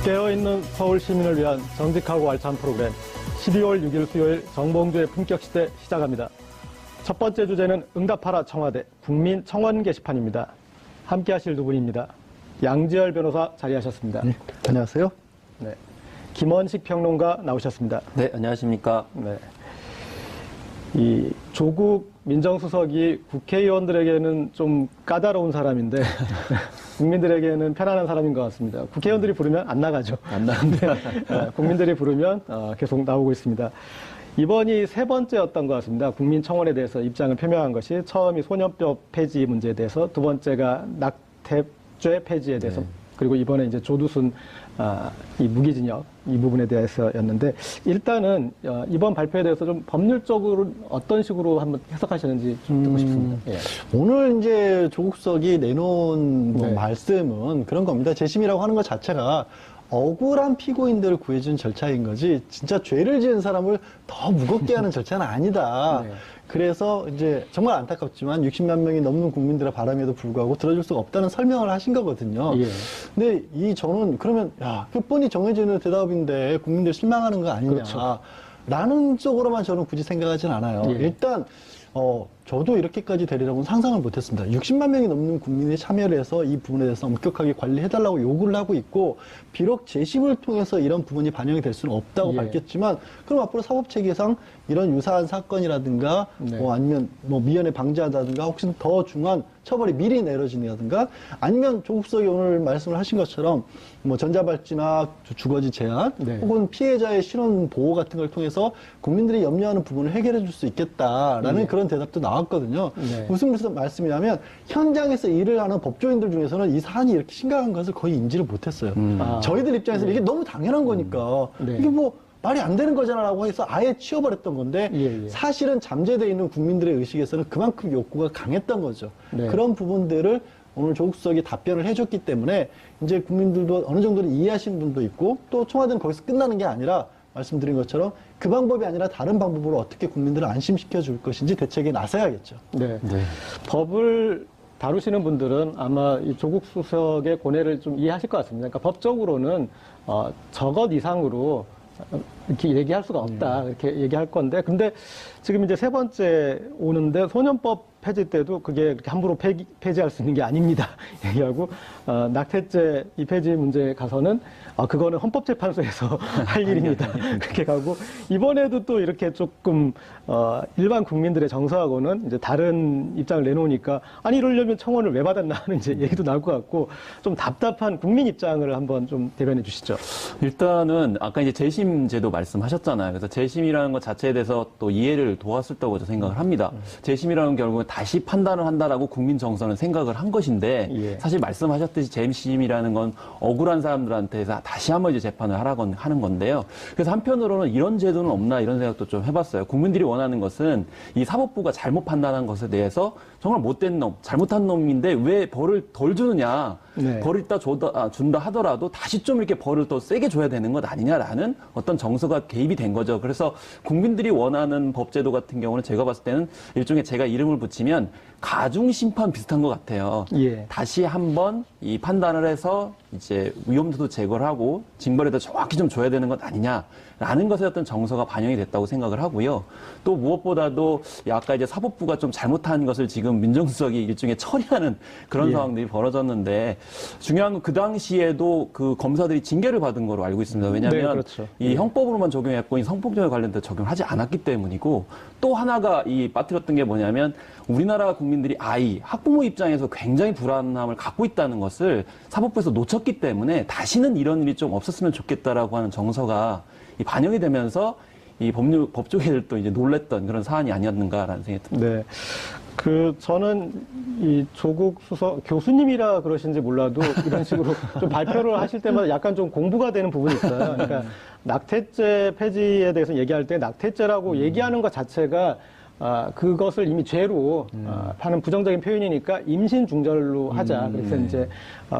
깨어있는 서울 시민을 위한 정직하고 알찬 프로그램 12월 6일 수요일 정봉주의 품격시대 시작합니다. 첫 번째 주제는 응답하라 청와대 국민 청원 게시판입니다. 함께 하실 두 분입니다. 양지열 변호사 자리하셨습니다. 네, 안녕하세요. 네. 김원식 평론가 나오셨습니다. 네, 안녕하십니까. 네. 이 조국 민정수석이 국회의원들에게는 좀 까다로운 사람인데 국민들에게는 편안한 사람인 것 같습니다. 국회의원들이 부르면 안 나가죠. 안 나는데 국민들이 부르면 계속 나오고 있습니다. 이번이 세 번째였던 것 같습니다. 국민청원에 대해서 입장을 표명한 것이 처음이 소년법 폐지 문제에 대해서, 두 번째가 낙태죄 폐지에 대해서, 네. 그리고 이번에 이제 조두순 이 무기징역 이 부분에 대해서였는데, 일단은 이번 발표에 대해서 좀 법률적으로 어떤 식으로 한번 해석하시는지 좀 듣고 싶습니다. 예. 오늘 이제 조국 수석이 내놓은 네. 말씀은 그런 겁니다. 재심이라고 하는 것 자체가 억울한 피고인들을 구해준 절차인 거지, 진짜 죄를 지은 사람을 더 무겁게 하는 절차는 아니다. 네. 그래서 이제 정말 안타깝지만 60만 명이 넘는 국민들의 바람에도 불구하고 들어줄 수가 없다는 설명을 하신 거거든요. 예. 근데 저는 그러면 그 뻔히 정해지는 대답인데 국민들 실망하는 거 아니냐. 그렇죠. 라는 쪽으로만 저는 굳이 생각하진 않아요. 예. 일단 저도 이렇게까지 되리라고는 상상을 못했습니다. 60만 명이 넘는 국민이 참여를 해서 이 부분에 대해서 엄격하게 관리해달라고 요구를 하고 있고, 비록 재심을 통해서 이런 부분이 반영이 될 수는 없다고 예. 밝혔지만, 그럼 앞으로 사법체계상 이런 유사한 사건이라든가 네. 아니면 미연에 방지하다든가 혹시 더 중한 처벌이 미리 내려진다든가, 아니면 조국 수석이 오늘 말씀을 하신 것처럼 전자발찌나 주거지 제한 네. 혹은 피해자의 신원 보호 같은 걸 통해서 국민들이 염려하는 부분을 해결해 줄 수 있겠다라는 네. 그런 대답도 나왔거든요. 네. 무슨 말씀이냐면, 현장에서 일을 하는 법조인들 중에서는 이 사안이 이렇게 심각한 것을 거의 인지를 못했어요. 저희들 입장에서는 이게 너무 당연한 거니까 네. 이게 말이 안 되는 거잖아라고 해서 아예 치워버렸던 건데, 예. 사실은 사실은 잠재되어 있는 국민들의 의식에서는 그만큼 욕구가 강했던 거죠. 네. 그런 부분들을 오늘 조국 수석이 답변을 해줬기 때문에 이제 국민들도 어느 정도는 이해하시는 분도 있고, 또 청와대는 거기서 끝나는 게 아니라 말씀드린 것처럼 그 방법이 아니라 다른 방법으로 어떻게 국민들을 안심시켜 줄 것인지 대책에 나서야겠죠. 네. 네. 법을 다루시는 분들은 아마 이 조국 수석의 고뇌를 좀 이해하실 것 같습니다. 그러니까 법적으로는 저것 이상으로 이렇게 얘기할 수가 없다, 이렇게 얘기할 건데, 근데 지금 이제 세 번째 오는데, 소년법 폐지 때도 그게 그렇게 함부로 폐지할 수 있는 게 아닙니다 얘기하고, 낙태죄 이 폐지 문제에 가서는 그거는 헌법재판소에서 할 일입니다 그렇게 가고, 이번에도 또 이렇게 조금 일반 국민들의 정서하고는 이제 다른 입장을 내놓으니까, 아니 이러려면 청원을 왜 받았나 하는 이제 얘기도 나올 것 같고, 좀 답답한 국민 입장을 한번 좀 대변해 주시죠. 일단은 아까 이제 재심 제도 말씀하셨잖아요. 그래서 재심이라는 것 자체에 대해서 또 이해를 도왔을 거라고 생각을 합니다. 재심이라는 결국은 다시 판단을 한다라고 국민 정서는 생각을 한 것인데, 예. 사실 말씀하셨듯이 재심이라는 건 억울한 사람들한테서 다시 한번 이제 재판을 하는 건데요. 그래서 한편으로는 이런 제도는 없나 이런 생각도 좀 해봤어요. 국민들이 원하는 것은 이 사법부가 잘못 판단한 것에 대해서 정말 못된 놈, 잘못한 놈인데 왜 벌을 덜 주느냐. 네. 벌을 이따 준다 하더라도 다시 좀 이렇게 벌을 더 세게 줘야 되는 것 아니냐라는 어떤 정서가 개입이 된 거죠. 그래서 국민들이 원하는 법제도 같은 경우는 제가 봤을 때는 일종의, 제가 이름을 붙이면 가중심판 비슷한 것 같아요. 예. 다시 한번 이 판단을 해서 이제 위험도도 제거를 하고 징벌에도 정확히 좀 줘야 되는 것 아니냐라는 것에 어떤 정서가 반영이 됐다고 생각을 하고요. 또 무엇보다도 아까 이제 사법부가 좀 잘못한 것을 지금 민정수석이 일종의 처리하는 그런 예. 상황들이 벌어졌는데, 중요한 건 그 당시에도 그 검사들이 징계를 받은 거로 알고 있습니다. 왜냐하면 네, 그렇죠. 이 형법으로만 적용했고 이 성폭력에 관련된 적용을 하지 않았기 때문이고, 또 하나가 이 빠뜨렸던 게 뭐냐면, 우리나라 국민들이 학부모 입장에서 굉장히 불안함을 갖고 있다는 것을 사법부에서 놓쳤기 때문에 다시는 이런 일이 좀 없었으면 좋겠다라고 하는 정서가 반영이 되면서 이 법조계들도 이제 놀랬던 그런 사안이 아니었는가라는 생각이 듭니다. 네. 저는 이 조국 수석 교수님이라 그러신지 몰라도 이런 식으로 좀 발표를 하실 때마다 약간 좀 공부가 되는 부분이 있어요. 그러니까 낙태죄 폐지에 대해서 얘기할 때 낙태죄라고 얘기하는 것 자체가 그것을 이미 죄로 하는 부정적인 표현이니까 임신 중절로 하자. 그래서 이제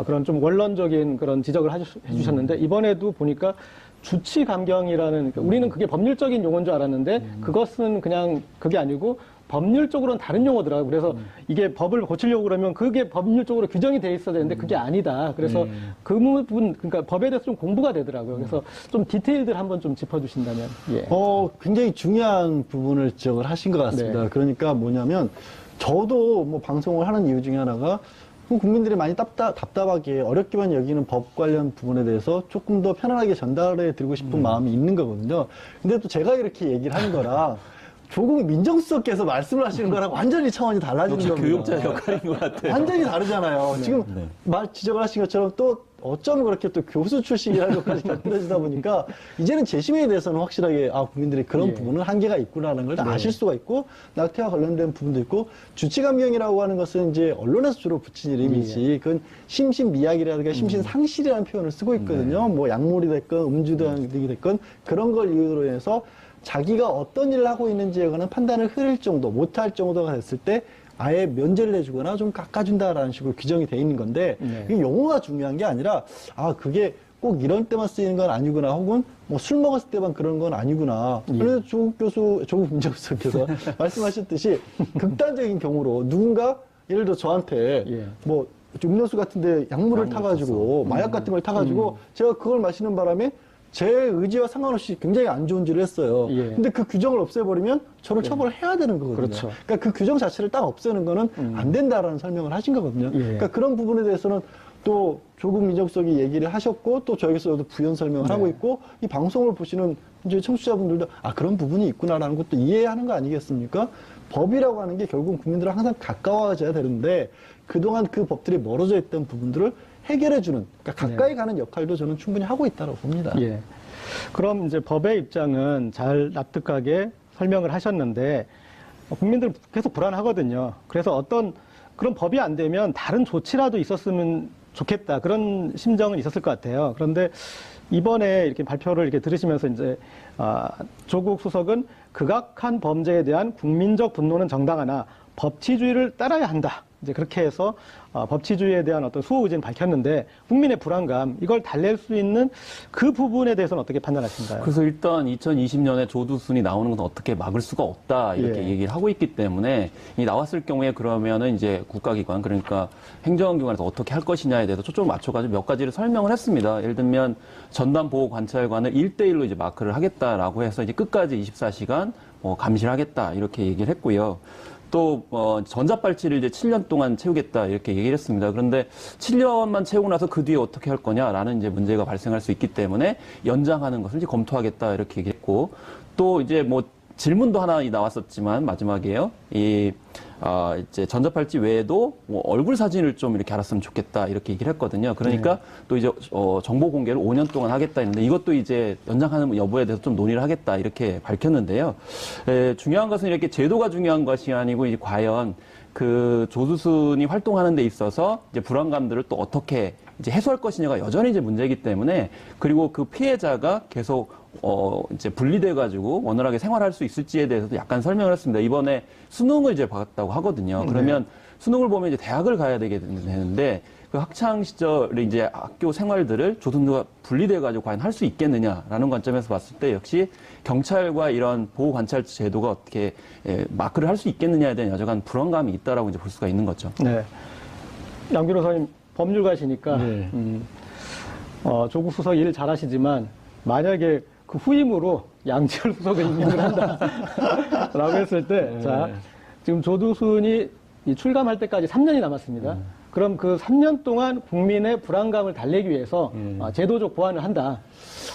그런 좀 원론적인 그런 지적을 해주셨는데, 이번에도 보니까 주치 감경이라는, 우리는 그게 법률적인 용어인 줄 알았는데 그것은 그냥 그게 아니고 법률적으로는 다른 용어더라고요. 그래서 이게 법을 고치려고 그러면 그게 법률적으로 규정이 돼 있어야 되는데 그게 아니다. 그래서 그 부분, 그러니까 법에 대해서 좀 공부가 되더라고요. 그래서 좀 디테일들 한번 좀 짚어주신다면. 예. 굉장히 중요한 부분을 지적을 하신 것 같습니다. 네. 그러니까 뭐냐면 저도 뭐 방송을 하는 이유 중에 하나가 국민들이 많이 답답하게 어렵게만 여기는 법 관련 부분에 대해서 조금 더 편안하게 전달해 드리고 싶은 마음이 있는 거거든요. 근데 또 제가 이렇게 얘기를 하는 거랑 조국 민정수석께서 말씀을 하시는 거랑 완전히 차원이 달라지는 역시 겁니다. 교육자 역할인 것 같아요. 완전히 다르잖아요. 지금 지적을 하신 것처럼 또 어쩜 그렇게 또 교수 출신이라는 것까지 곁들여지다 보니까 이제는 재심에 대해서는 확실하게 국민들이 그런 부분은 한계가 있구나라는 걸 다 아실 수가 있고 낙태와 관련된 부분도 있고 주치감경이라고 하는 것은 이제 언론에서 주로 붙인 이름이지 그건 심신미약이라든가 심신상실이라는 표현을 쓰고 있거든요. 뭐 약물이 됐건 음주등이 됐건 그런 걸 이유로 해서 자기가 어떤 일을 하고 있는지에 관한 판단을 흐릴 정도, 못할 정도가 됐을 때 아예 면제를 해주거나 좀 깎아준다라는 식으로 규정이 돼 있는 건데 이게 용어가 중요한 게 아니라 그게 꼭 이런 때만 쓰이는 건 아니구나 혹은 뭐 술 먹었을 때만 그런 건 아니구나. 그래서 조국 민정수석께서 말씀하셨듯이 극단적인 경우로 누군가 예를 들어 저한테 뭐 음료수 같은데 약물을 타가지고 마약 같은 걸 타가지고 제가 그걸 마시는 바람에 제 의지와 상관없이 굉장히 안 좋은 일을 했어요. 근데 그 규정을 없애버리면 저를 처벌해야 되는 거거든요. 그렇죠. 그러니까 그 규정 자체를 딱 없애는 거는 안 된다라는 설명을 하신 거거든요. 그러니까 그런 부분에 대해서는 또 조국 민정수석이 얘기를 하셨고 또 저에게서도 부연 설명을 하고 있고 이 방송을 보시는 이제 청취자분들도 그런 부분이 있구나라는 것도 이해하는 거 아니겠습니까? 법이라고 하는 게 결국 국민들은 항상 가까워져야 되는데 그동안 그 법들이 멀어져 있던 부분들을 해결해주는, 그러니까 가까이 가는 역할도 저는 충분히 하고 있다고 봅니다. 예. 그럼 이제 법의 입장은 잘 납득하게 설명을 하셨는데 국민들 계속 불안하거든요. 그래서 어떤 그런 법이 안 되면 다른 조치라도 있었으면 좋겠다. 그런 심정은 있었을 것 같아요. 그런데 이번에 이렇게 발표를 이렇게 들으시면서 이제 조국 수석은 극악한 범죄에 대한 국민적 분노는 정당하나 법치주의를 따라야 한다. 이제 그렇게 해서 법치주의에 대한 어떤 수호 의지는 밝혔는데 국민의 불안감 이걸 달랠 수 있는 그 부분에 대해서는 어떻게 판단하신가요? 그래서 일단 2020년에 조두순이 나오는 건 어떻게 막을 수가 없다 이렇게 얘기를 하고 있기 때문에 이 나왔을 경우에 그러면은 이제 국가기관 그러니까 행정기관에서 어떻게 할 것이냐에 대해서 초점을 맞춰가지고 몇 가지를 설명을 했습니다. 예를 들면 전담보호관찰관을 1대1로 이제 마크를 하겠다라고 해서 이제 끝까지 24시간 감시를 하겠다 이렇게 얘기를 했고요. 또 전자발찌를 이제 7년 동안 채우겠다 이렇게 얘기를 했습니다. 그런데 7년만 채우고 나서 그 뒤에 어떻게 할 거냐라는 이제 문제가 발생할 수 있기 때문에 연장하는 것을 이제 검토하겠다 이렇게 얘기했고 또 이제 뭐 질문도 하나 나왔었지만 마지막에요. 이제 전자발찌 외에도 뭐 얼굴 사진을 좀 이렇게 알았으면 좋겠다 이렇게 얘기를 했거든요. 그러니까 또 이제 정보 공개를 5년 동안 하겠다 했는데 이것도 이제 연장하는 여부에 대해서 좀 논의를 하겠다 이렇게 밝혔는데요. 중요한 것은 이렇게 제도가 중요한 것이 아니고 이제 과연 그 조두순이 활동하는 데 있어서 이제 불안감들을 또 어떻게 이제 해소할 것이냐가 여전히 이제 문제이기 때문에 그리고 그 피해자가 계속 이제 분리돼가지고 원활하게 생활할 수 있을지에 대해서도 약간 설명을 했습니다. 이번에 수능을 이제 봤다고 하거든요. 그러면 수능을 보면 이제 대학을 가야 되는데 그 학창 시절에 이제 학교 생활들을 조두순과 분리돼가지고 과연 할 수 있겠느냐라는 관점에서 봤을 때 역시 경찰과 이런 보호 관찰 제도가 어떻게 마크를 할 수 있겠느냐에 대한 여전한 불안감이 있다라고 이제 볼 수가 있는 거죠. 네. 양 변호사님 법률가시니까 네. 조국 수석 일 잘하시지만 만약에 그 후임으로 양지열 수석을 임명을 한다라고 했을 때, 자 지금 조두순이 출감할 때까지 3년이 남았습니다. 그럼 그 3년 동안 국민의 불안감을 달래기 위해서 제도적 보완을 한다.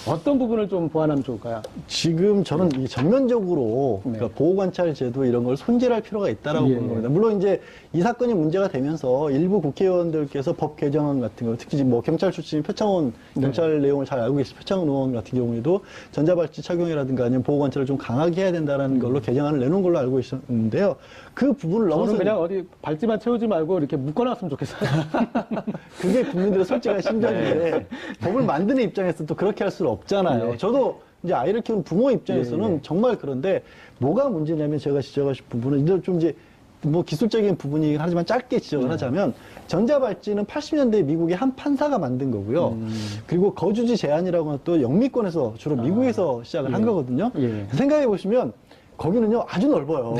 어떤 부분을 좀 보완하면 좋을까요? 지금 저는 이 전면적으로 그러니까 보호관찰 제도 이런 걸 손질할 필요가 있다라고 보는 겁니다. 물론 이제 이 사건이 문제가 되면서 일부 국회의원들께서 법 개정안 같은 거, 특히 뭐 경찰 출신 표창원 경찰 내용을 잘 알고 계신 표창원 의원 같은 경우에도 전자발찌 착용이라든가 아니면 보호관찰을 좀 강하게 해야 된다라는 걸로 개정안을 내놓은 걸로 알고 있었는데요. 그 부분을 넘어서 저는 그냥 어디 발찌만 채우지 말고 이렇게 묶어놨으면 좋겠어요. 그게 국민들의 솔직한 심정인데 법을 만드는 입장에서 또 그렇게 할 수는 없잖아요. 저도 이제 아이를 키우는 부모 입장에서는 정말 그런데 뭐가 문제냐면 제가 지적하실 부분은 이제 좀 이제 뭐 기술적인 부분이긴 하지만 짧게 지적을 하자면 전자발찌는 80년대 미국의 한 판사가 만든 거고요. 그리고 거주지 제한이라고 하는 또 영미권에서 주로 미국에서 시작을 한 거거든요. 생각해 보시면 거기는요 아주 넓어요.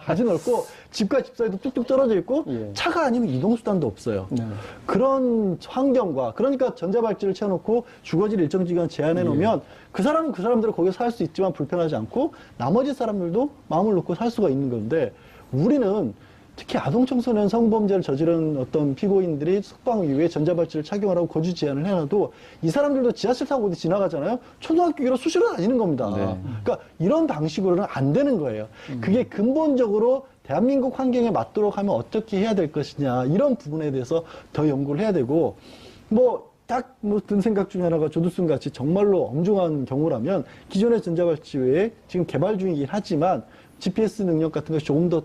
아주 넓고 집과 집 사이도 뚝뚝 떨어져 있고 예. 차가 아니면 이동수단도 없어요. 네. 그런 환경과 그러니까 전자발찌를 채워놓고 주거지를 일정 기간 제한해 놓으면 그 사람은 그 사람대로 거기서 살 수 있지만 불편하지 않고 나머지 사람들도 마음을 놓고 살 수가 있는 건데 우리는 특히 아동 청소년 성범죄를 저지른 어떤 피고인들이 석방 이후에 전자발찌를 착용하라고 거주 제한을 해놔도 이 사람들도 지하철 타고 어디 지나가잖아요. 초등학교로 수시로 다니는 겁니다. 네. 그러니까 이런 방식으로는 안 되는 거예요. 그게 근본적으로 대한민국 환경에 맞도록 하면 어떻게 해야 될 것이냐 이런 부분에 대해서 더 연구를 해야 되고 딱 든 생각 중에 하나가 조두순 같이 정말로 엄중한 경우라면 기존의 전자발찌 외에 지금 개발 중이긴 하지만 GPS 능력 같은 것이 조금 더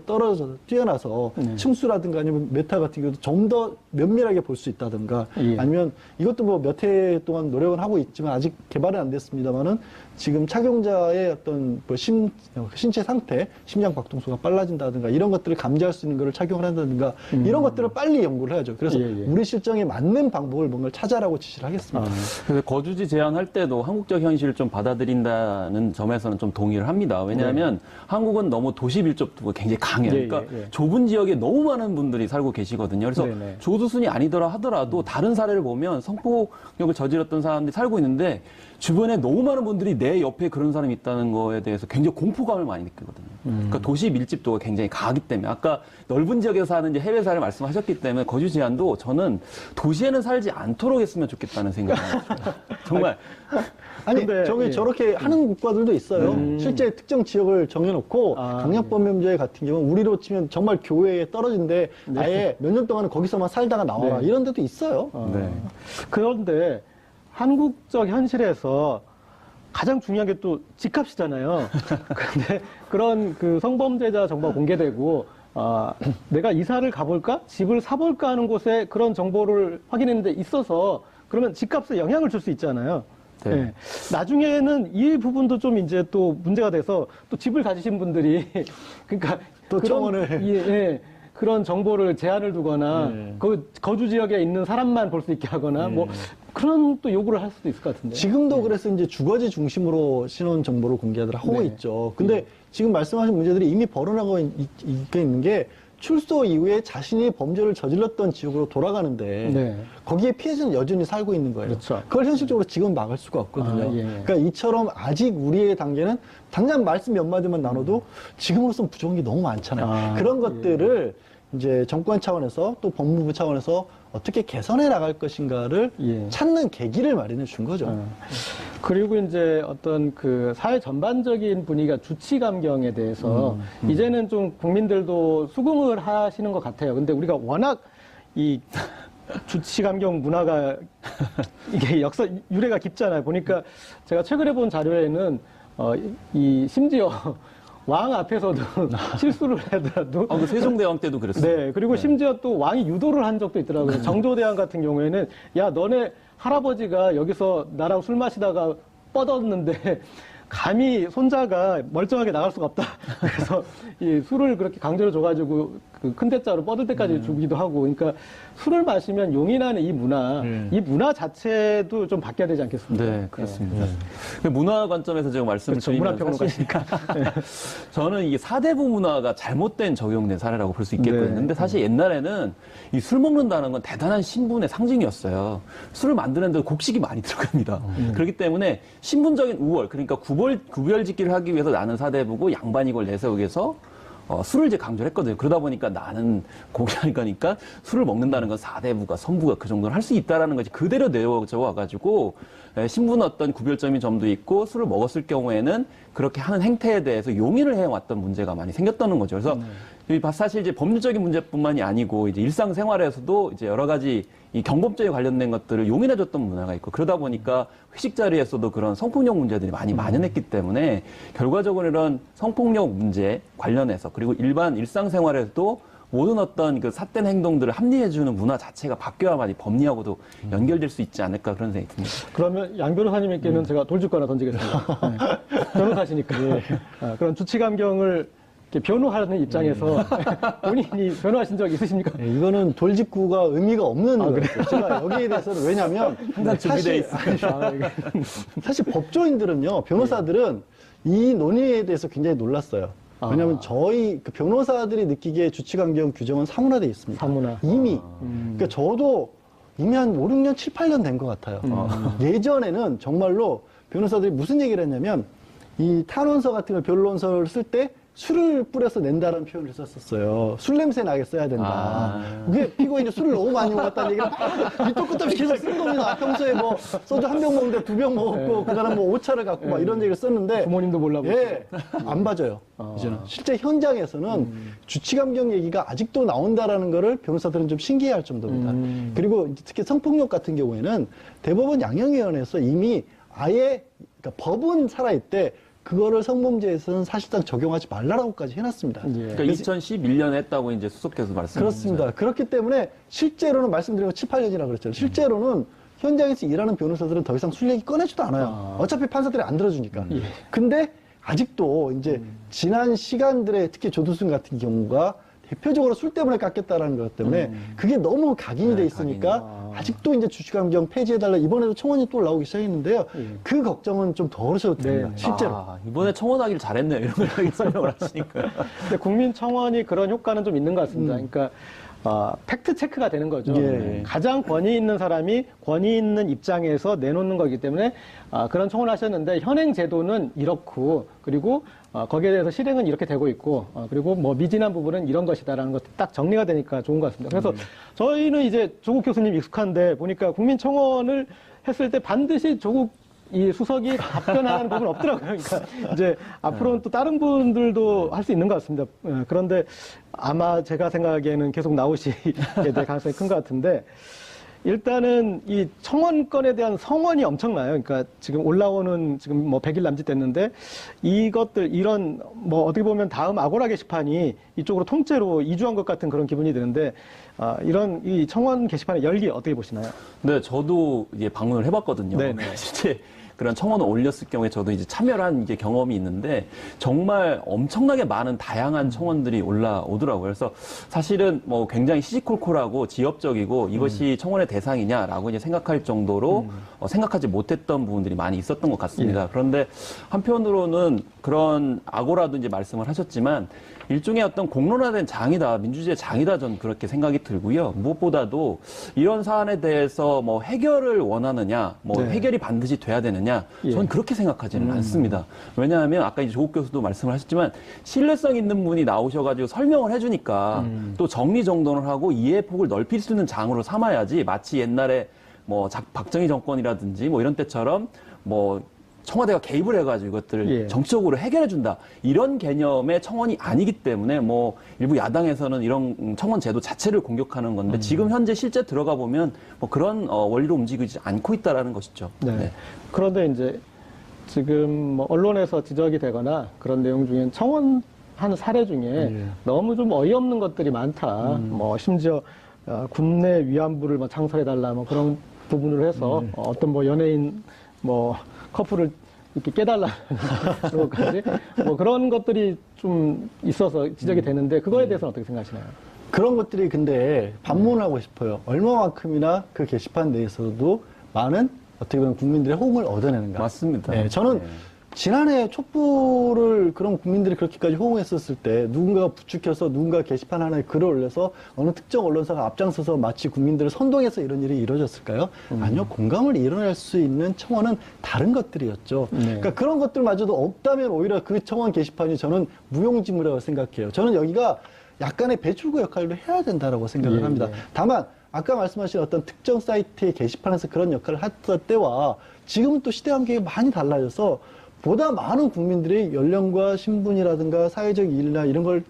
뛰어나서 층수라든가 아니면 메타 같은 경우도 좀 더 면밀하게 볼 수 있다든가 예. 아니면 이것도 뭐 몇 해 동안 노력은 하고 있지만 아직 개발은 안 됐습니다만은 지금 착용자의 어떤 뭐 신체 상태, 심장 박동수가 빨라진다든가 이런 것들을 감지할 수 있는 것을 착용을 한다든가 이런 것들을 빨리 연구를 해야죠. 그래서 예, 예. 우리 실정에 맞는 방법을 뭔가를 찾아라고 지시를 하겠습니다. 그래서 거주지 제한할 때도 한국적 현실을 좀 받아들인다는 점에서는 좀 동의를 합니다. 왜냐하면 한국은 너무 도시 밀접도가 굉장히 강해요. 예, 그러니까 예, 예. 좁은 지역에 너무 많은 분들이 살고 계시거든요. 그래서 네네. 조두순이 아니더라 하더라도 다른 사례를 보면 성폭력을 저질렀던 사람들이 살고 있는데 주변에 너무 많은 분들이 내 옆에 그런 사람이 있다는 거에 대해서 굉장히 공포감을 많이 느끼거든요. 그러니까 도시 밀집도가 굉장히 강하기 때문에 아까 넓은 지역에서 사는 이제 해외 사례를 말씀하셨기 때문에 거주 제한도 저는 도시에는 살지 않도록 했으면 좋겠다는 생각이 듭니다. 정말 아니, 근데, 예. 저렇게 하는 국가들도 있어요. 실제 특정 지역을 정해놓고 아, 강력범죄 같은 경우는 우리로 치면 정말 교외에 떨어진데 아예 몇 년 동안은 거기서만 살다가 나와라 네. 이런 데도 있어요. 네. 그런데 한국적 현실에서 가장 중요한 게 또 집값이잖아요. 근데 그런 그 성범죄자 정보가 공개되고 내가 이사를 가볼까? 집을 사볼까 하는 곳에 그런 정보를 확인했는데 있어서 그러면 집값에 영향을 줄 수 있잖아요. 네. 네. 나중에는 이 부분도 좀 이제 또 문제가 돼서 또 집을 가지신 분들이 그러니까 또 그런, 청원을. 예, 그런 정보를 제한을 두거나 그 거주 지역에 있는 사람만 볼 수 있게 하거나 뭐 그런 또 요구를 할 수도 있을 것 같은데. 지금도 그래서 이제 주거지 중심으로 신원 정보를 공개하도록 하고 네. 있죠. 근데 지금 말씀하신 문제들이 이미 벌어나고 있는 게 출소 이후에 자신이 범죄를 저질렀던 지역으로 돌아가는데 네. 거기에 피해자는 여전히 살고 있는 거예요. 그렇죠. 그걸 현실적으로 지금 막을 수가 없거든요. 예. 그러니까 이처럼 아직 우리의 단계는 당장 말씀 몇 마디만 나눠도 지금으로서는 부족한 게 너무 많잖아요. 그런 것들을 이제 정권 차원에서 또 법무부 차원에서 어떻게 개선해 나갈 것인가를 예. 찾는 계기를 마련해 준 거죠. 그리고 이제 어떤 그 사회 전반적인 분위기가 주치 감경에 대해서 이제는 좀 국민들도 수긍을 하시는 것 같아요. 근데 우리가 워낙 이 주치 감경 문화가 이게 역사 유래가 깊잖아요. 보니까 제가 최근에 본 자료에는 이 심지어 왕 앞에서도 실수를 하더라도 그 세종대왕 때도 그랬어요. 네, 그리고 심지어 또 왕이 유도를 한 적도 있더라고요. 정조대왕 같은 경우에는 야, 너네 할아버지가 여기서 나랑 술 마시다가 뻗었는데 감히 손자가 멀쩡하게 나갈 수가 없다. 그래서 이 술을 그렇게 강제로 줘가지고 그 큰 대자로 뻗을 때까지 주기도 하고. 그러니까 술을 마시면 용인하는 이 문화 자체도 좀 바뀌어야 되지 않겠습니까? 네, 그렇습니다. 그 문화 관점에서 제가 말씀을 그렇죠. 드리면 문화평론가시니까. 저는 이게 사대부 문화가 잘못된 적용된 사례라고 볼 수 있겠거든요. 네. 근데 사실 옛날에는 이 술 먹는다는 건 대단한 신분의 상징이었어요. 술을 만드는데 곡식이 많이 들어갑니다. 그렇기 때문에 신분적인 우월, 그러니까 구별짓기를 하기 위해서 나는 사대부고 양반이 이걸 내세우기 위해서 술을 이제 강조를 했거든요. 그러다 보니까 나는 고기하니까 술을 먹는다는 건 사대부가, 선부가 그 정도는 할 수 있다라는 것이 그대로 내어져 와가지고 신분 어떤 구별점인 점도 있고 술을 먹었을 경우에는 그렇게 하는 행태에 대해서 용인을 해왔던 문제가 많이 생겼다는 거죠. 그래서 사실 이제 법률적인 문제뿐만이 아니고 이제 일상생활에서도 이제 여러 가지 이 경범죄에 관련된 것들을 용인해줬던 문화가 있고 그러다 보니까 회식 자리에서도 그런 성폭력 문제들이 많이 만연했기 때문에 결과적으로 이런 성폭력 문제 관련해서 그리고 일반 일상생활에서도 모든 어떤 그 삿된 행동들을 합리해주는 문화 자체가 바뀌어야만 이 법리하고도 연결될 수 있지 않을까 그런 생각이 듭니다. 그러면 양 변호사님께는 제가 돌직구 하나 던지겠습니다. 네. 변호사시니까. 그런 주치감경을 이렇게 변호하는 입장에서 본인이 변호하신 적 있으십니까? 네, 이거는 돌직구가 의미가 없는 거예요. 제가 여기에 대해서는 왜냐하면 항상 준비되어 있어요. 사실 법조인들은요, 변호사들은 이 논의에 대해서 굉장히 놀랐어요. 왜냐하면 아. 저희 그 변호사들이 느끼기에 주치감경 규정은 사문화되어 있습니다. 사문화. 이미. 그러니까 저도 이미 한 5, 6년, 7, 8년 된 것 같아요. 예전에는 정말로 변호사들이 무슨 얘기를 했냐면 이 탄원서 같은 걸 변론서를 쓸 때 술을 뿌려서 낸다라는 표현을 썼었어요. 술 냄새 나게 써야 된다. 그게 피고인이 술을 너무 많이 먹었다는 얘기를 밑도 끝도 없이 계속 쓴 겁니다. 평소에 뭐 소주 한 병 먹는데 2병 먹었고 그다음에 뭐 5차를 갖고 막 이런 얘기를 썼는데 부모님도 몰라보고. 예, 안 봐줘요. 이제는 실제 현장에서는 주치감경 얘기가 아직도 나온다라는 거를 변호사들은 좀 신기해할 정도입니다. 그리고 특히 성폭력 같은 경우에는 대법원 양형위원회에서 이미 아예 그러니까 법은 살아있대. 그거를 성범죄에서는 사실상 적용하지 말라라고까지 해놨습니다. 예. 그러니까 2011년에 했다고 이제 수석께서 말씀하셨죠. 그렇습니다. 그렇기 때문에 실제로는 말씀드린 거 7, 8년이라고 그랬잖아요. 실제로는 현장에서 일하는 변호사들은 더 이상 술 얘기 꺼내지도 않아요. 어차피 판사들이 안 들어주니까. 근데 아직도 이제 지난 시간들의 특히 조두순 같은 경우가 대표적으로 술 때문에 깎였다라는 것 때문에 그게 너무 각인이 돼 있으니까 아직도 이제 주치감경 폐지해달라 이번에도 청원이 또 나오기 시작했는데요. 그 걱정은 좀 덜으셔도 됩니다. 네. 실제로. 이번에 청원하길 잘했네요. 이런 걸 이렇게 설명을 하시니까. 근데 국민청원이 그런 효과는 좀 있는 것 같습니다. 그러니까 팩트 체크가 되는 거죠. 예. 가장 권위 있는 사람이 권위 있는 입장에서 내놓는 거기 때문에 그런 청원을 하셨는데 현행 제도는 이렇고 그리고 거기에 대해서 실행은 이렇게 되고 있고 그리고 뭐 미진한 부분은 이런 것이다라는 것이 딱 정리가 되니까 좋은 것 같습니다. 그래서 저희는 이제 조국 교수님 익숙한데 보니까 국민청원을 했을 때 반드시 조국 이 수석이 답변하는 부분 없더라고요. 그러니까 이제 앞으로는 또 다른 분들도 할 수 있는 것 같습니다. 그런데 아마 제가 생각하기에는 계속 나오시게 될 가능성이 큰 것 같은데 일단은 이 청원권에 대한 성원이 엄청나요. 그러니까 지금 올라오는 지금 뭐 100일 남짓 됐는데 이것들 이런 뭐 어떻게 보면 다음 아고라 게시판이 이쪽으로 통째로 이주한 것 같은 그런 기분이 드는데 이런 이 청원 게시판의 열기 어떻게 보시나요? 네, 저도 이제 방문을 해봤거든요. 네네. 실제 그런 청원을 올렸을 경우에 저도 이제 참여를 한 이제 경험이 있는데 정말 엄청나게 많은 다양한 청원들이 올라오더라고요. 그래서 사실은 뭐 굉장히 시시콜콜하고 지엽적이고 이것이 청원의 대상이냐라고 이제 생각할 정도로 생각하지 못했던 부분들이 많이 있었던 것 같습니다. 그런데 한편으로는 그런 아고라도 이제 말씀을 하셨지만 일종의 어떤 공론화된 장이다, 민주주의의 장이다, 전 그렇게 생각이 들고요. 무엇보다도 이런 사안에 대해서 뭐 해결을 원하느냐, 뭐 네. 해결이 반드시 돼야 되느냐, 저는 그렇게 생각하지는 않습니다. 왜냐하면 아까 이제 조국 교수도 말씀을 하셨지만 신뢰성 있는 분이 나오셔가지고 설명을 해주니까 또 정리정돈을 하고 이해의 폭을 넓힐 수 있는 장으로 삼아야지 마치 옛날에 뭐 박정희 정권이라든지 뭐 이런 때처럼 뭐 청와대가 개입을 해가지고 이것들을 정치적으로 해결해준다. 이런 개념의 청원이 아니기 때문에 뭐 일부 야당에서는 이런 청원 제도 자체를 공격하는 건데 지금 현재 실제 들어가 보면 뭐 그런 원리로 움직이지 않고 있다라는 것이죠. 네. 네. 그런데 이제 지금 뭐 언론에서 지적이 되거나 그런 내용 중엔 청원한 사례 중에 너무 좀 어이없는 것들이 많다. 뭐 심지어 국내 위안부를 뭐 창설해달라 뭐 그런 부분으로 해서 어떤 뭐 연예인 뭐 커플을 이렇게 깨달라는 그런 것까지 뭐 그런 것들이 좀 있어서 지적이 되는데 그거에 대해서는 어떻게 생각하시나요? 그런 것들이 근데 반문하고 싶어요. 얼마만큼이나 그 게시판 내에서도 많은 어떻게 보면 국민들의 호응을 얻어내는가. 맞습니다. 네, 저는 지난해 촛불을 그런 국민들이 그렇게까지 호응했었을 때 누군가가 부추겨서 누군가 게시판 하나에 글을 올려서 어느 특정 언론사가 앞장서서 마치 국민들을 선동해서 이런 일이 이루어졌을까요? 아니요. 공감을 이뤄낼 수 있는 청원은 다른 것들이었죠. 그러니까 그런 것들마저도 없다면 오히려 그 청원 게시판이 저는 무용지물이라고 생각해요. 저는 여기가 약간의 배출구 역할도 해야 된다라고 생각을 합니다. 다만 아까 말씀하신 어떤 특정 사이트의 게시판에서 그런 역할을 했을 때와 지금은 또 시대 환경이 많이 달라져서 보다 많은 국민들이 연령과 신분이라든가 사회적 일이나 이런 걸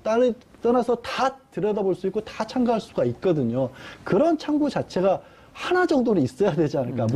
떠나서 다 들여다볼 수 있고 다 참가할 수가 있거든요. 그런 창구 자체가 하나 정도는 있어야 되지 않을까.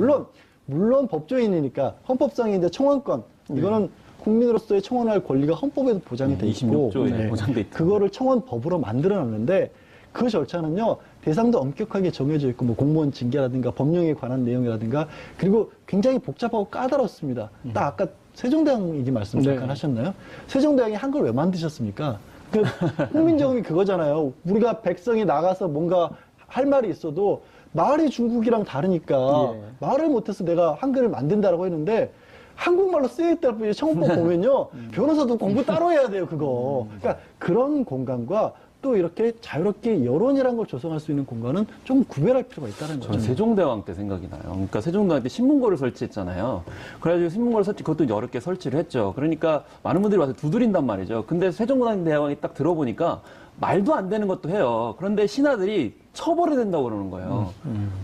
물론 법조인이니까 헌법상의 이제 청원권 이거는 국민으로서의 청원할 권리가 헌법에도 보장이 돼 있고 26조에 보장돼 있다. 그거를 청원법으로 만들어놨는데 그 절차는요 대상도 엄격하게 정해져 있고 뭐 공무원 징계라든가 법령에 관한 내용이라든가 그리고 굉장히 복잡하고 까다롭습니다. 딱 아까 세종대왕 얘기 말씀 잠깐 하셨나요? 세종대왕이 한글 왜 만드셨습니까? 그 훈민정음이 그거잖아요. 우리가 백성이 나가서 뭔가 할 말이 있어도 말이 중국이랑 다르니까 말을 못해서 내가 한글을 만든다라고 했는데 한국말로 쓰여있다 뿐이 청구법 보면요. 변호사도 공부 따로 해야 돼요, 그거. 그러니까 그런 공간과 또 이렇게 자유롭게 여론이라는 걸 조성할 수 있는 공간은 좀 구별할 필요가 있다는 거죠. 저는 세종대왕 때 생각이 나요. 그러니까 세종대왕 때 신문고를 설치했잖아요. 그래가지고 신문고를 그것도 여러 개 설치를 했죠. 그러니까 많은 분들이 와서 두드린단 말이죠. 근데 세종대왕이 딱 들어보니까 말도 안 되는 것도 해요. 그런데 신하들이 처벌해야 된다고 그러는 거예요.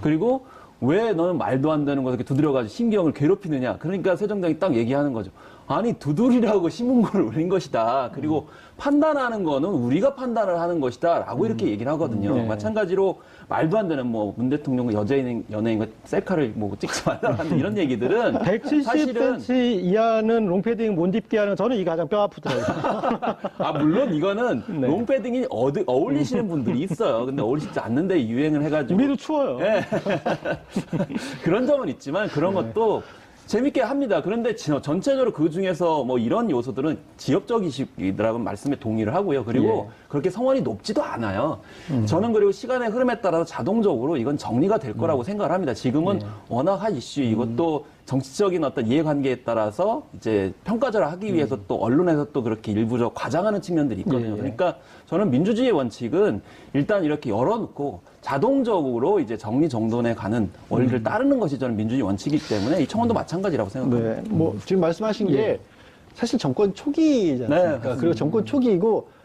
그리고 왜 너는 말도 안 되는 것을 이렇게 두드려가지고 신경을 괴롭히느냐. 그러니까 세종대왕이 딱 얘기하는 거죠. 아니, 두드리라고 신문고를 올린 것이다. 그리고 판단하는 거는 우리가 판단을 하는 것이다. 라고 이렇게 얘기를 하거든요. 네. 마찬가지로 말도 안 되는 뭐 문 대통령과 연예인과 셀카를 뭐 찍지 말라는 이런 얘기들은 170cm 이하는 롱패딩 못 입게 하는 저는 이게 가장 뼈 아프더라고요. 아, 물론 이거는 네. 롱패딩이 어울리시는 분들이 있어요. 근데 어울리지 않는데 유행을 해가지고. 우리도 추워요. 예. 그런 점은 있지만 그런 것도 재밌게 합니다. 그런데 전체적으로 그 중에서 뭐 이런 요소들은 지역적이라는 말씀에 동의를 하고요. 그리고 그렇게 성원이 높지도 않아요. 저는 그리고 시간의 흐름에 따라서 자동적으로 이건 정리가 될 거라고 생각을 합니다. 지금은 워낙 한 이슈, 이것도 정치적인 어떤 이해관계에 따라서 이제 평가절을 하기 위해서 또 언론에서 또 그렇게 일부러 과장하는 측면들이 있거든요. 그러니까 저는 민주주의의 원칙은 일단 이렇게 열어놓고 자동적으로 이제 정리정돈에 가는 원리를 따르는 것이 저는 민주주의 원칙이기 때문에 이 청원도 마찬가지라고 생각합니다. 네. 뭐 지금 말씀하신 게 사실 정권 초기잖아요. 네, 그러니까 그리고 정권 초기이고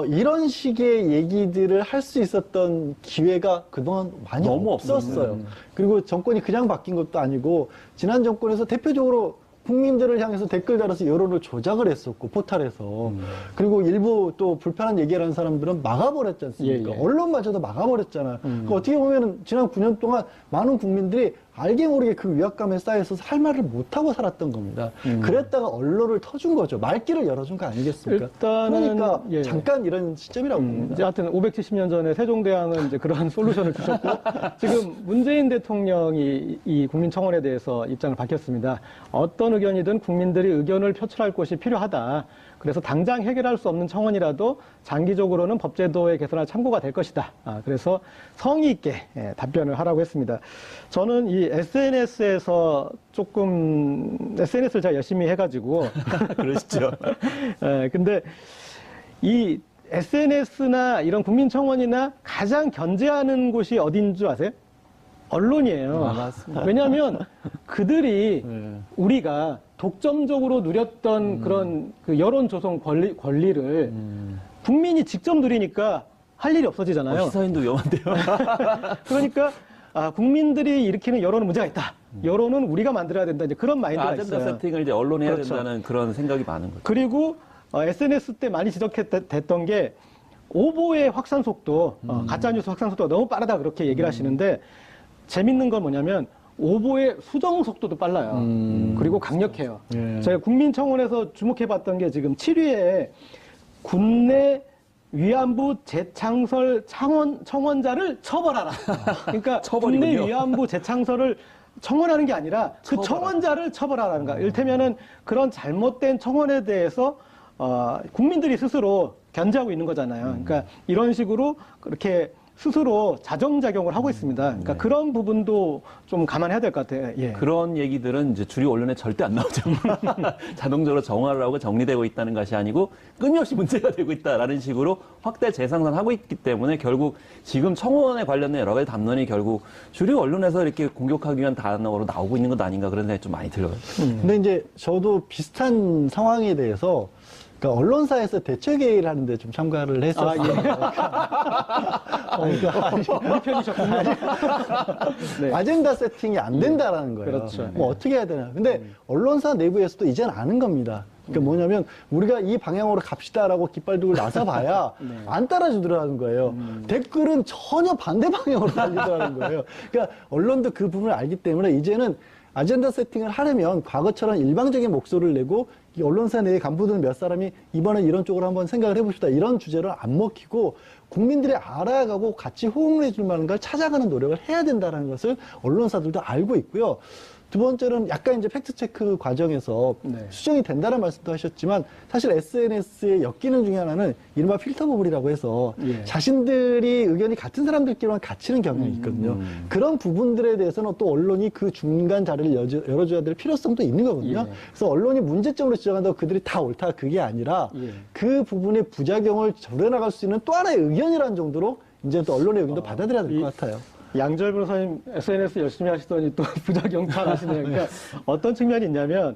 이런 식의 얘기들을 할 수 있었던 기회가 그동안 많이 너무 없었어요. 그리고 정권이 그냥 바뀐 것도 아니고 지난 정권에서 대표적으로 국민들을 향해서 댓글 달아서 여론을 조작을 했었고 포탈에서 그리고 일부 또 불편한 얘기를 하는 사람들은 막아버렸지 않습니까? 예, 예. 언론마저도 막아버렸잖아요. 그러니까 어떻게 보면 지난 9년 동안 많은 국민들이 알게 모르게 그 위압감에 쌓여서 할 말을 못하고 살았던 겁니다. 그랬다가 언론을 터준 거죠. 말귀를 열어준 거 아니겠습니까? 일단은 그러니까 예. 잠깐 이런 시점이라고 봅니다. 이제 하여튼 570년 전에 세종대왕은 이제 그러한 솔루션을 주셨고 지금 문재인 대통령이 이 국민청원에 대해서 입장을 밝혔습니다. 어떤 의견이든 국민들이 의견을 표출할 곳이 필요하다. 그래서 당장 해결할 수 없는 청원이라도 장기적으로는 법제도의 개선에 참고가 될 것이다. 그래서 성의 있게 답변을 하라고 했습니다. 저는 이 SNS에서 조금 SNS를 제가 열심히 해가지고 그러시죠. 근데 이 SNS나 이런 국민청원이나 가장 견제하는 곳이 어딘 줄 아세요? 언론이에요. 맞습니다. 왜냐하면 그들이 우리가 독점적으로 누렸던 그런 그 여론 조성 권리를 국민이 직접 누리니까 할 일이 없어지잖아요. 시사인도 위험한데요. 그러니까 국민들이 일으키는 여론은 문제가 있다. 여론은 우리가 만들어야 된다. 이제 그런 마인드가 아젠다 있어요. 세팅을 이제 언론이 해야 그렇죠. 된다는 그런 생각이 많은 거죠. 그리고 SNS 때 많이 지적됐던 게 오보의 확산 속도, 가짜뉴스 확산 속도가 너무 빠르다 그렇게 얘기를 하시는데 재밌는 건 뭐냐면 오보의 수정 속도도 빨라요. 그리고 강력해요. 예. 제가 국민청원에서 주목해봤던 게 지금 7위에 군내 위안부 재창설 청원자를 처벌하라. 그러니까 처벌이군요. 군내 위안부 재창설을 청원하는 게 아니라 그 청원자를 처벌하라는 거야. 이를테면은 그런 잘못된 청원에 대해서 국민들이 스스로 견제하고 있는 거잖아요. 그러니까 이런 식으로 그렇게 스스로 자정작용을 하고 있습니다. 그러니까 그런 부분도 좀 감안해야 될 것 같아요. 예. 그런 얘기들은 이제 주류 언론에 절대 안 나오죠. 자동적으로 정화를 하고 정리되고 있다는 것이 아니고 끊임없이 문제가 되고 있다라는 식으로 확대 재생산하고 있기 때문에 결국 지금 청원에 관련된 여러 가지 담론이 결국 주류 언론에서 이렇게 공격하기 위한 단어로 나오고 있는 것 아닌가 그런 생각이 좀 많이 들어요. 근데 이제 저도 비슷한 상황에 대해서 그러니까 언론사에서 대책회의를 하는데 좀 참가를 했었어요. 우리 편이셨군요. 네. 아젠다 세팅이 안 된다라는 거예요. 그렇죠. 뭐 어떻게 해야 되나. 근데 언론사 내부에서도 이제는 아는 겁니다. 그러니까 뭐냐면 우리가 이 방향으로 갑시다라고 깃발 들고 나서봐야 안 따라주더라는 거예요. 댓글은 전혀 반대 방향으로 달리더라는 거예요. 그러니까 언론도 그 부분을 알기 때문에 이제는 아젠다 세팅을 하려면 과거처럼 일방적인 목소리를 내고 이 언론사 내의 간부들 몇 사람이 이번에 이런 쪽으로 한번 생각을 해봅시다. 이런 주제를 안 먹히고 국민들이 알아가고 같이 호응을 해줄 만한 걸 찾아가는 노력을 해야 된다는 것을 언론사들도 알고 있고요. 두 번째는 약간 이제 팩트체크 과정에서 네. 수정이 된다는 말씀도 하셨지만 사실 SNS의 역기능 중에 하나는 이른바 필터 버블이라고 해서 예. 자신들이 의견이 같은 사람들끼리만 갇히는 경향이 있거든요. 그런 부분들에 대해서는 또 언론이 그 중간 자리를 열어줘야 될 필요성도 있는 거거든요. 예. 그래서 언론이 문제점으로 지적한다고 그들이 다 옳다 그게 아니라 예. 그 부분의 부작용을 절여나갈 수 있는 또 하나의 의견이라는 정도로 이제 또 언론의 의견도 받아들여야 될 것 같아요. 양절 변호사님 SNS 열심히 하시더니 또 부작용 잘 하시네요. 그러니까 어떤 측면이 있냐면,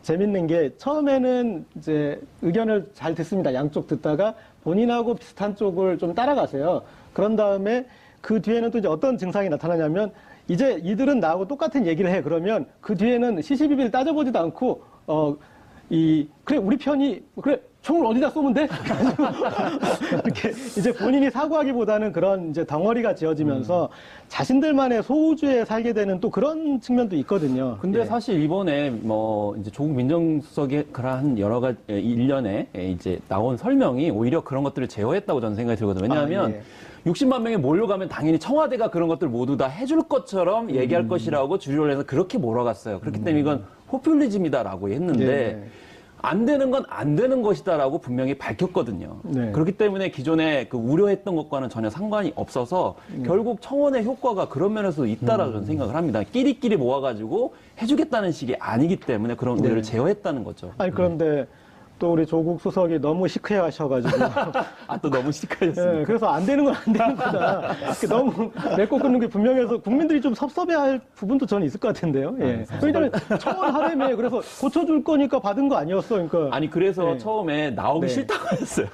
재밌는 게 처음에는 이제 의견을 잘 듣습니다. 양쪽 듣다가 본인하고 비슷한 쪽을 좀 따라가세요. 그런 다음에 그 뒤에는 또 이제 어떤 증상이 나타나냐면 이제 이들은 나하고 똑같은 얘기를 해. 그러면 그 뒤에는 시시비비를 따져보지도 않고, 그래, 우리 편이, 그래, 총을 어디다 쏘면 돼? 이렇게 이제 본인이 사고하기보다는 그런 이제 덩어리가 지어지면서 자신들만의 소우주에 살게 되는 또 그런 측면도 있거든요. 근데 예. 사실 이번에 뭐 이제 조국 민정수석의 그러한 여러 가지 일련에 이제 나온 설명이 오히려 그런 것들을 제어했다고 저는 생각이 들거든요. 왜냐하면 60만 명이 몰려가면 당연히 청와대가 그런 것들 모두 다 해줄 것처럼 얘기할 것이라고 주류를 해서 그렇게 몰아갔어요. 그렇기 때문에 이건 포퓰리즘이다라고 했는데 네. 안 되는 건 안 되는 것이다라고 분명히 밝혔거든요. 네. 그렇기 때문에 기존에 그 우려했던 것과는 전혀 상관이 없어서 결국 청원의 효과가 그런 면에서 있다라고 저는 생각을 합니다. 끼리끼리 모아가지고 해주겠다는 식이 아니기 때문에 그런 우려를 제어했다는 거죠. 아니, 그런데 또 우리 조국 수석이 너무 시크해 하셔가지고. 아, 또 너무 시크해졌습니다. 예, 그래서 안 되는 건 안 되는 거다. 이렇게 너무 맺고 끊는 게 분명해서 국민들이 좀 섭섭해할 부분도 저는 있을 것 같은데요. 예. 왜냐면 청원하려면 그래서 고쳐줄 거니까 받은 거 아니었어. 그러니까. 아니 그래서 네. 처음에 나오기 네. 싫다고 했어요.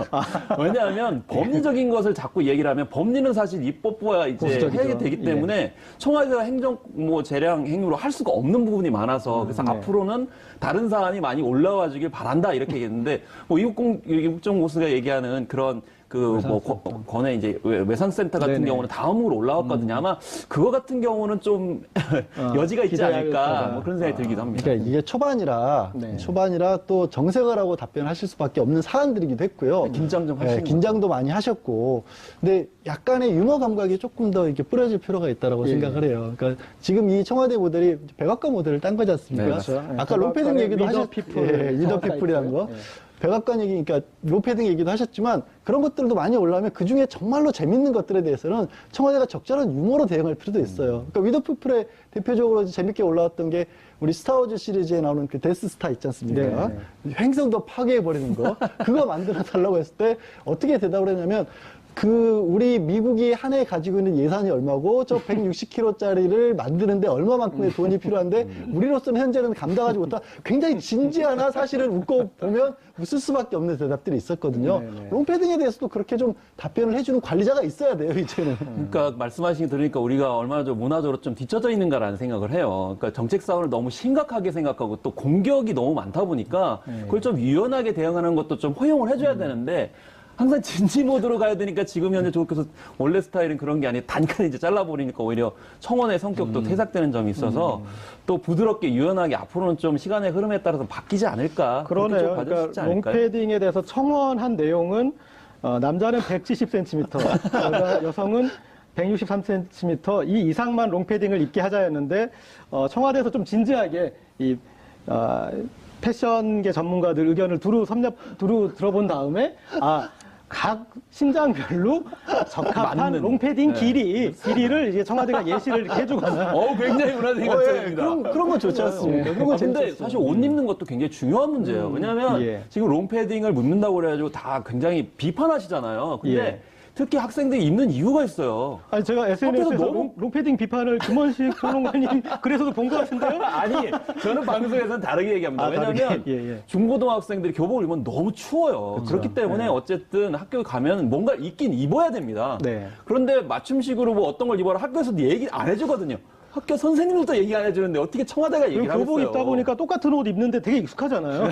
왜냐하면 법리적인 것을 자꾸 얘기를 하면 법리는 사실 입법부가 이제 보수적이죠. 해야 되기 때문에 청와대가 행정 뭐 재량 행위로 할 수가 없는 부분이 많아서 그래서 네. 앞으로는 다른 사안이 많이 올라와주길 바란다 이렇게 얘기했는데 뭐 이국정보수가 얘기하는 그런 그 뭐 권해 이제 외상센터 같은 네네. 경우는 다음으로 올라왔거든요. 아마 그거 같은 경우는 좀 여지가 있지 기대할 않을까 거다. 뭐 그런 생각이 들기도 합니다. 그러니까 이게 네. 초반이라 또 정색을 하고 답변하실 수밖에 없는 사안들이기도 했고요. 긴장 좀 하시는 긴장도 많이 하셨고, 근데 약간의 유머 감각이 조금 더 이렇게 뿌려질 필요가 있다라고 예. 생각을 해요. 그러니까 지금 이 청와대 모델이 백악관 모델을 딴 거지 않습니까? 네, 그렇죠. 아까 롱패딩 얘기도 위더 하셨, 피플 위더 피플이라는 거. 예. 백악관 얘기, 그러니까 롱패딩 얘기도 하셨지만 그런 것들도 많이 올라오면 그 중에 정말로 재밌는 것들에 대해서는 청와대가 적절한 유머로 대응할 필요도 있어요. 그러니까 위더 피플의 대표적으로 재밌게 올라왔던 게 우리 스타워즈 시리즈에 나오는 그 데스스타 있지 않습니까? 네. 행성도 파괴해버리는 거. 그거 만들어 달라고 했을 때 어떻게 대답을 했냐면 우리 미국이 한 해 가지고 있는 예산이 얼마고 저 160kg짜리를 만드는데 얼마만큼의 돈이 필요한데 우리로서는 현재는 감당하지 못한 굉장히 진지하나 사실은 웃고 보면 웃을 수밖에 없는 대답들이 있었거든요. 네네. 롱패딩에 대해서도 그렇게 좀 답변을 해주는 관리자가 있어야 돼요, 이제는. 그러니까 말씀하신 게 들으니까 우리가 얼마나 좀 문화적으로 좀 뒤처져 있는가라는 생각을 해요. 그러니까 정책 사안을 너무 심각하게 생각하고 또 공격이 너무 많다 보니까 그걸 좀 유연하게 대응하는 것도 좀 허용을 해줘야 되는데 항상 진지 모드로 가야 되니까 지금 현재 조국께서 원래 스타일은 그런 게 아니라 단칸에 이제 잘라버리니까 오히려 청원의 성격도 퇴색되는 점이 있어서 또 부드럽게 유연하게 앞으로는 좀 시간의 흐름에 따라서 바뀌지 않을까. 그렇게 좀 그러네요. 봐줄 수 있지 그러니까 않을까요? 롱패딩에 대해서 청원한 내용은 남자는 170cm, 여성은 163cm 이 이상만 롱패딩을 입게 하자였는데 청와대에서 좀 진지하게 이 패션계 전문가들 의견을 두루 들어본 다음에 각 신장별로 적합한 맞는. 롱패딩 길이를 이제 청와대가 예시를 이렇게 해주거나. 굉장히 문화적인 관점입니다. 그런 건 좋지 않습니까? 그런 건 근데 재밌었어요. 사실 옷 입는 것도 굉장히 중요한 문제예요. 왜냐하면 예. 지금 롱패딩을 묻는다고 그래가지고 다 굉장히 비판하시잖아요. 근데 예. 특히 학생들이 입는 이유가 있어요. 아니 제가 SNS에서 학교에서 너무- 롱패딩 비판을 김원식 평론가님 그래서도 본 것 같은데요? 아니, 저는 방송에서는 다르게 얘기합니다. 다르게? 왜냐하면 예. 중고등학생들이 교복을 입으면 너무 추워요. 그렇기 때문에 어쨌든 학교에 가면 뭔가 입긴 입어야 됩니다. 네. 그런데 맞춤식으로 뭐 어떤 걸 입어라 학교에서도 얘기 안 해주거든요. 학교 선생님들도 얘기 안 해주는데 어떻게 청와대가 그리고 얘기를 교복 하겠어요. 입다 보니까 똑같은 옷 입는데 되게 익숙하잖아요.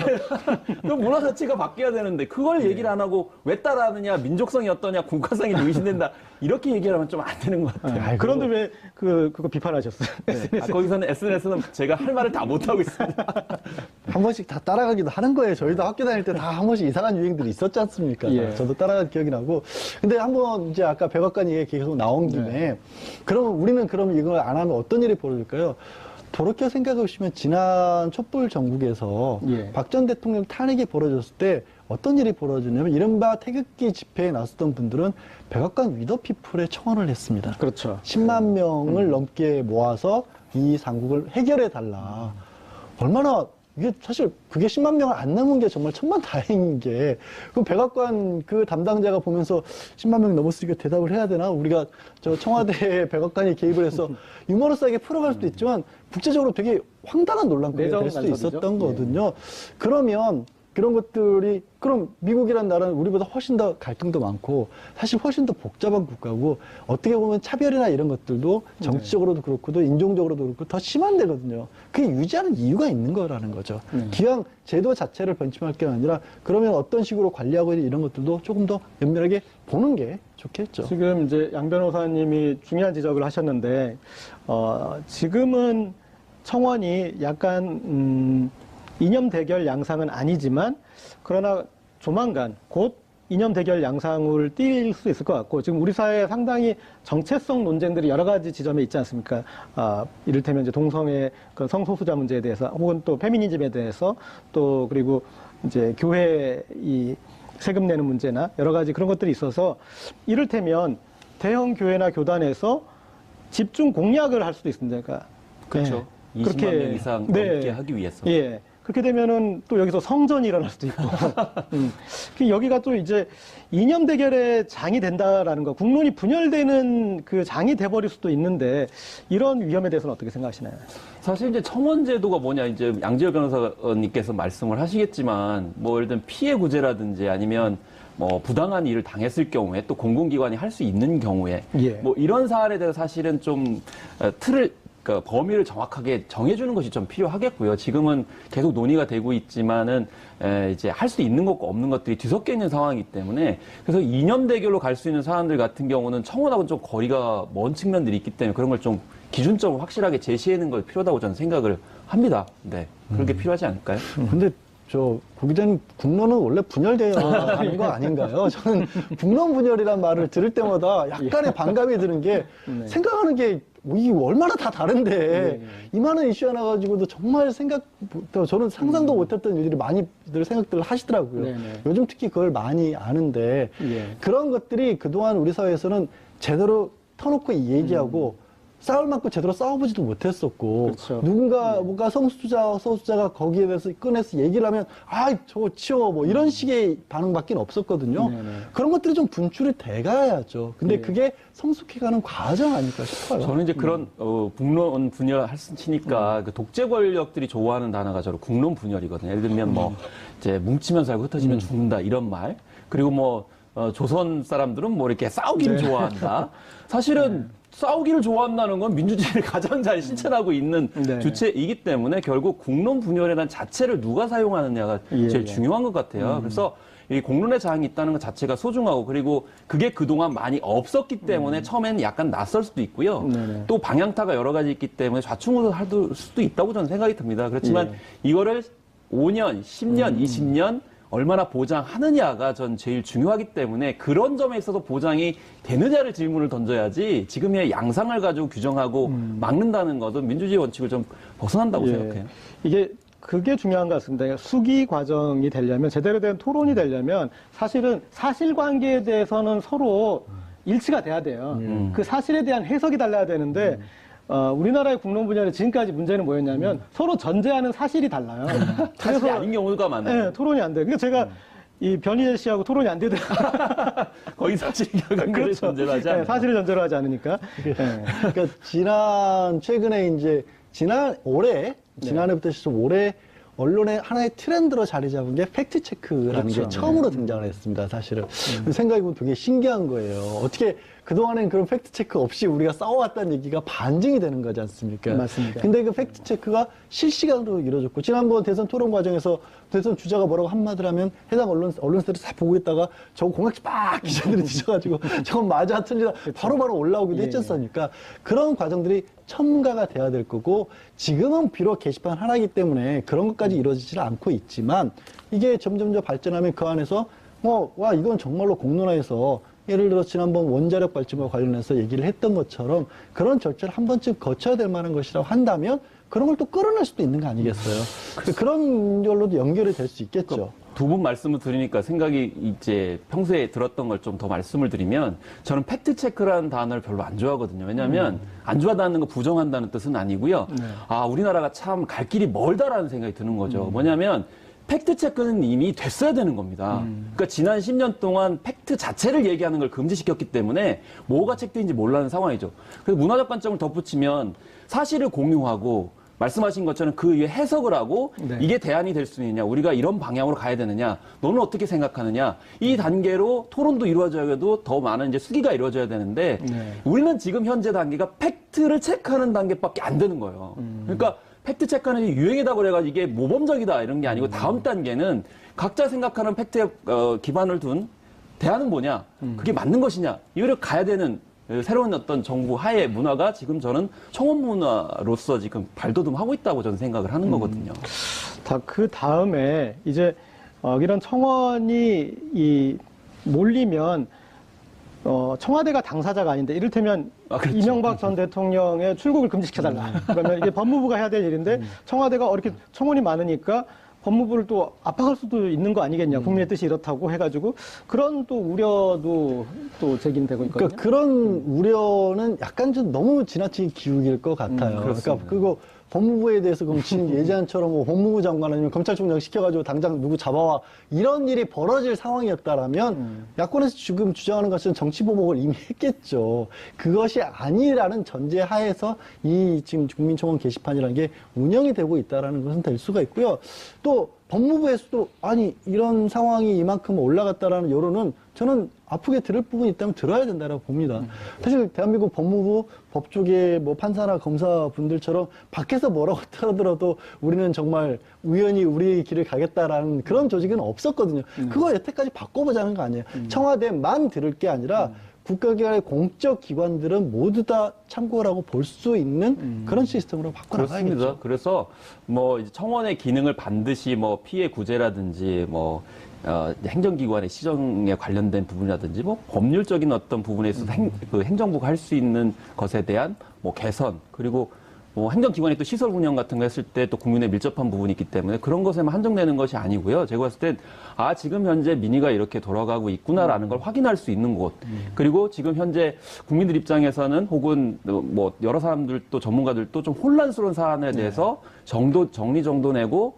그 문화 자체가 바뀌어야 되는데 그걸 얘기를 안 하고 왜 따라하느냐, 민족성이 어떠냐, 국가성이 의심된다 이렇게 얘기를 하면 좀 안 되는 것 같아요. 그런데 왜 그거 비판하셨어요? 거기서는 SNS는 제가 할 말을 다 못하고 있습니다. 한 번씩 다 따라가기도 하는 거예요. 저희도 학교 다닐 때 다 한 번씩 이상한 유행들이 있었지 않습니까? 예. 저도 따라간 기억이 나고. 근데 한번 이제 아까 백악관 얘기 계속 나온 김에 그러면 우리는 그럼 이걸 안 하면 어떤 일이 벌어질까요? 그렇게 생각해 보시면 지난 촛불 정국에서 예. 박 전 대통령 탄핵이 벌어졌을 때 어떤 일이 벌어졌냐면 이른바 태극기 집회에 나섰던 분들은 백악관 위더피플에 청원을 했습니다. 그렇죠. 10만 명을 넘게 모아서 이 상국을 해결해 달라. 얼마나 이게 사실 그게 10만 명을 안 넘은 게 정말 천만다행인 게 그럼 백악관 그 담당자가 보면서 10만 명 넘었으니까 대답을 해야 되나? 우리가 저 청와대 백악관이 개입을 해서 유머러스하게 풀어갈 수도 있지만 국제적으로 되게 황당한 논란거리가 내정 될 수도 간섭이죠. 있었던 거거든요. 그러면 그런 것들이 그럼 미국이란 나라는 우리보다 훨씬 더 갈등도 많고 사실 훨씬 더 복잡한 국가고 어떻게 보면 차별이나 이런 것들도 정치적으로도 그렇고 또 인종적으로도 그렇고 더 심한 데거든요. 그게 유지하는 이유가 있는 거라는 거죠. 기왕 제도 자체를 변침할 게 아니라 그러면 어떤 식으로 관리하고 있는 이런 것들도 조금 더 면밀하게 보는 게 좋겠죠. 지금 이제 양 변호사님이 중요한 지적을 하셨는데, 지금은 청원이 약간, 이념 대결 양상은 아니지만, 그러나 조만간 곧 이념 대결 양상을 띌 수 있을 것 같고, 지금 우리 사회에 상당히 정체성 논쟁들이 여러 가지 지점에 있지 않습니까? 이를테면 이제 동성애 그 성소수자 문제에 대해서, 혹은 또 페미니즘에 대해서, 또 그리고 이제 교회 이 세금 내는 문제나 여러 가지 그런 것들이 있어서, 이를테면 대형 교회나 교단에서 집중 공약을 할 수도 있습니다. 그러니까 그렇죠. 네. 20만 명 이상 넘게 하기 위해서. 예. 그렇게 되면은 또 여기서 성전이 일어날 수도 있고. 여기가 또 이제 이념 대결의 장이 된다라는 거, 국론이 분열되는 그 장이 돼버릴 수도 있는데, 이런 위험에 대해서는 어떻게 생각하시나요? 사실 이제 청원 제도가 뭐냐, 이제 양지열 변호사님께서 말씀을 하시겠지만, 뭐 예를 들면 피해 구제라든지 아니면 뭐 부당한 일을 당했을 경우에 또 공공기관이 할 수 있는 경우에 예. 뭐 이런 사안에 대해서 사실은 좀 틀을 그러니까 범위를 정확하게 정해주는 것이 좀 필요하겠고요. 지금은 계속 논의가 되고 있지만은 이제 할 수 있는 것과 없는 것들이 뒤섞여 있는 상황이기 때문에 그래서 이념 대결로 갈 수 있는 사안들 같은 경우는 청원하고는 좀 거리가 먼 측면들이 있기 때문에 그런 걸 좀 기준적으로 확실하게 제시하는 걸 필요하다고 저는 생각을 합니다. 네, 그렇게 필요하지 않을까요? 근데 고 기자님, 국론은 원래 분열되어야 하는 거 아닌가요? 저는 국론 분열이란 말을 들을 때마다 약간의 반감이 드는 게 생각하는 게 이게 얼마나 다 다른데 이 많은 이슈 하나 가지고도 정말 저는 상상도 못했던 일들이 많이들 생각들을 하시더라고요. 네네. 요즘 특히 그걸 많이 아는데 예. 그런 것들이 그동안 우리 사회에서는 제대로 터놓고 얘기하고 싸울 만큼 제대로 싸워보지도 못했었고 그렇죠. 누군가 뭔가 소수자가 거기에 대해서 꺼내서 얘기를 하면 저거 치워 뭐 이런 식의 반응밖에 없었거든요. 네네. 그런 것들이 좀 분출이 돼가야죠. 근데 네. 그게 성숙해가는 과정 아닐까 싶어요. 저는 이제 그런 국론 분열 할수치니까 그 독재 권력들이 좋아하는 단어가 저로 국론 분열이거든요. 예를 들면 뭐 이제 뭉치면 살고 흩어지면 죽는다 이런 말. 그리고 뭐 조선 사람들은 뭐 이렇게 싸우기를 좋아한다. 사실은 싸우기를 좋아한다는 건 민주주의를 가장 잘 실천하고 있는 네. 주체이기 때문에 결국 국론 분열이라는 자체를 누가 사용하느냐가 예, 제일 예. 중요한 것 같아요. 그래서 이 공론의 장이 있다는 것 자체가 소중하고 그리고 그게 그동안 많이 없었기 때문에 처음에는 약간 낯설 수도 있고요. 네네. 또 방향타가 여러 가지 있기 때문에 좌충우돌 할 수도 있다고 저는 생각이 듭니다. 그렇지만 이거를 5년, 10년, 20년 얼마나 보장하느냐가 전 제일 중요하기 때문에 그런 점에 있어서 보장이 되느냐를 질문을 던져야지 지금의 양상을 가지고 규정하고 막는다는 것은 민주주의 원칙을 좀 벗어난다고 예. 생각해요. 그게 중요한 것 같습니다. 수기 과정이 되려면, 제대로 된 토론이 되려면 사실은 사실관계에 대해서는 서로 일치가 돼야 돼요. 그 사실에 대한 해석이 달라야 되는데 우리나라의 국론 분열의 지금까지 문제는 뭐였냐면 서로 전제하는 사실이 달라요. 사실이 아닌 경우가 많아요. 네, 토론이 안 돼요. 그러니까 제가 이 변희재 씨하고 토론이 안 되더라고요. 거의 사실관계를 그렇죠. 전제로 하지 네, 않아요. 사실을 전제로 하지 않으니까. 네. 그러니까 최근에 이제 지난해부터 시작 올해 언론의 하나의 트렌드로 자리 잡은 게 팩트 체크라는 그렇죠. 게 처음으로 등장을 했습니다, 사실은. 생각해보면 되게 신기한 거예요. 어떻게 그동안엔 그런 팩트 체크 없이 우리가 싸워왔다는 얘기가 반증이 되는 거지 않습니까? 맞습니다. 근데 그 팩트 체크가 실시간으로 이루어졌고, 지난번 대선 토론 과정에서 대선 주자가 뭐라고 한마디를 하면 해당 언론사들이 다 보고 있다가 저거 공약지 막 기자들이 뒤져가지고 저건 맞아, 틀리다 바로바로 올라오기도 했지 않습니까? 그런 과정들이 첨가가 돼야 될 거고, 지금은 비록 게시판 하나이기 때문에 그런 것까지 이루어지지 않고 있지만, 이게 점점 더 발전하면 그 안에서 이건 정말로 공론화해서 예를 들어 지난번 원자력 발전과 관련해서 얘기를 했던 것처럼 그런 절차를 한 번쯤 거쳐야 될 만한 것이라고 한다면 그런 걸 또 끌어낼 수도 있는 거 아니겠어요? 그런 걸로도 연결이 될 수 있겠죠. 두 분 말씀을 들으니까 생각이 이제 평소에 들었던 걸 좀 더 말씀을 드리면 저는 팩트체크라는 단어를 별로 안 좋아하거든요. 왜냐하면 안 좋아하다는 거 부정한다는 뜻은 아니고요. 아, 우리나라가 참 갈 길이 멀다라는 생각이 드는 거죠. 뭐냐면 팩트체크는 이미 됐어야 되는 겁니다. 그러니까 지난 10년 동안 팩트 자체를 얘기하는 걸 금지시켰기 때문에 뭐가 팩트인지 몰라는 상황이죠. 그래서 문화적 관점을 덧붙이면 사실을 공유하고 말씀하신 것처럼 그 위에 해석을 하고 네. 이게 대안이 될 수 있느냐, 우리가 이런 방향으로 가야 되느냐, 너는 어떻게 생각하느냐, 이 단계로 토론도 이루어져야도 더 많은 이제 수기가 이루어져야 되는데 네. 우리는 지금 현재 단계가 팩트를 체크하는 단계밖에 안 되는 거예요. 그러니까 팩트 체크하는 게 유행이다 그래가지고 이게 모범적이다 이런 게 아니고 다음 단계는 각자 생각하는 팩트에 기반을 둔 대안은 뭐냐, 그게 맞는 것이냐, 이거를 가야 되는 새로운 어떤 정부 하에 문화가 지금 저는 청원 문화로서 지금 발돋움하고 있다고 저는 생각을 하는 거거든요. 그 다음에 이제 이런 청원이 몰리면 청와대가 당사자가 아닌데 이를테면 그렇죠. 이명박 전 대통령의 출국을 금지시켜달라. 그러면 이게 법무부가 해야 될 일인데 청와대가 이렇게 청원이 많으니까 법무부를 또 압박할 수도 있는 거 아니겠냐. 국민의 뜻이 이렇다고 해가지고 그런 또 우려도 또 제기되고 있거든요. 그러니까 그런 우려는 약간 좀 너무 지나치게 기울일 것 같아요. 그렇습니다. 그러니까 그거 법무부에 대해서 그럼 예전처럼 뭐 법무부 장관 아니면 검찰총장 시켜가지고 당장 누구 잡아와 이런 일이 벌어질 상황이었다라면 야권에서 지금 주장하는 것은 정치보복을 이미 했겠죠. 그것이 아니라는 전제 하에서 이 지금 국민청원 게시판이라는 게 운영이 되고 있다라는 것은 될 수가 있고요. 또 법무부에서도 아니 이런 상황이 이만큼 올라갔다라는 여론은 저는 아프게 들을 부분이 있다면 들어야 된다고 봅니다. 사실 대한민국 법무부 법조계 뭐 판사나 검사분들처럼 밖에서 뭐라고 하더라도 우리는 정말 우연히 우리의 길을 가겠다라는 그런 조직은 없었거든요. 그거 여태까지 바꿔보자는 거 아니에요. 청와대만 들을 게 아니라 국가기관의 공적 기관들은 모두 다 참고라고 볼 수 있는 그런 시스템으로 바꿔나가야겠죠. 그렇습니다. 그래서 뭐 이제 청원의 기능을 반드시 뭐 피해 구제라든지 뭐 행정기관의 시정에 관련된 부분이라든지 뭐 법률적인 어떤 부분에 있어서 행정부가 할 수 있는 것에 대한 뭐 개선 그리고 뭐 행정기관이 또 시설 운영 같은 거 했을 때 또 국민에 밀접한 부분이 있기 때문에 그런 것에만 한정되는 것이 아니고요. 제가 봤을 땐 지금 현재 민의가 이렇게 돌아가고 있구나라는 걸 확인할 수 있는 곳. 그리고 지금 현재 국민들 입장에서는 혹은 뭐 여러 사람들도 전문가들도 좀 혼란스러운 사안에 대해서 정리정돈 내고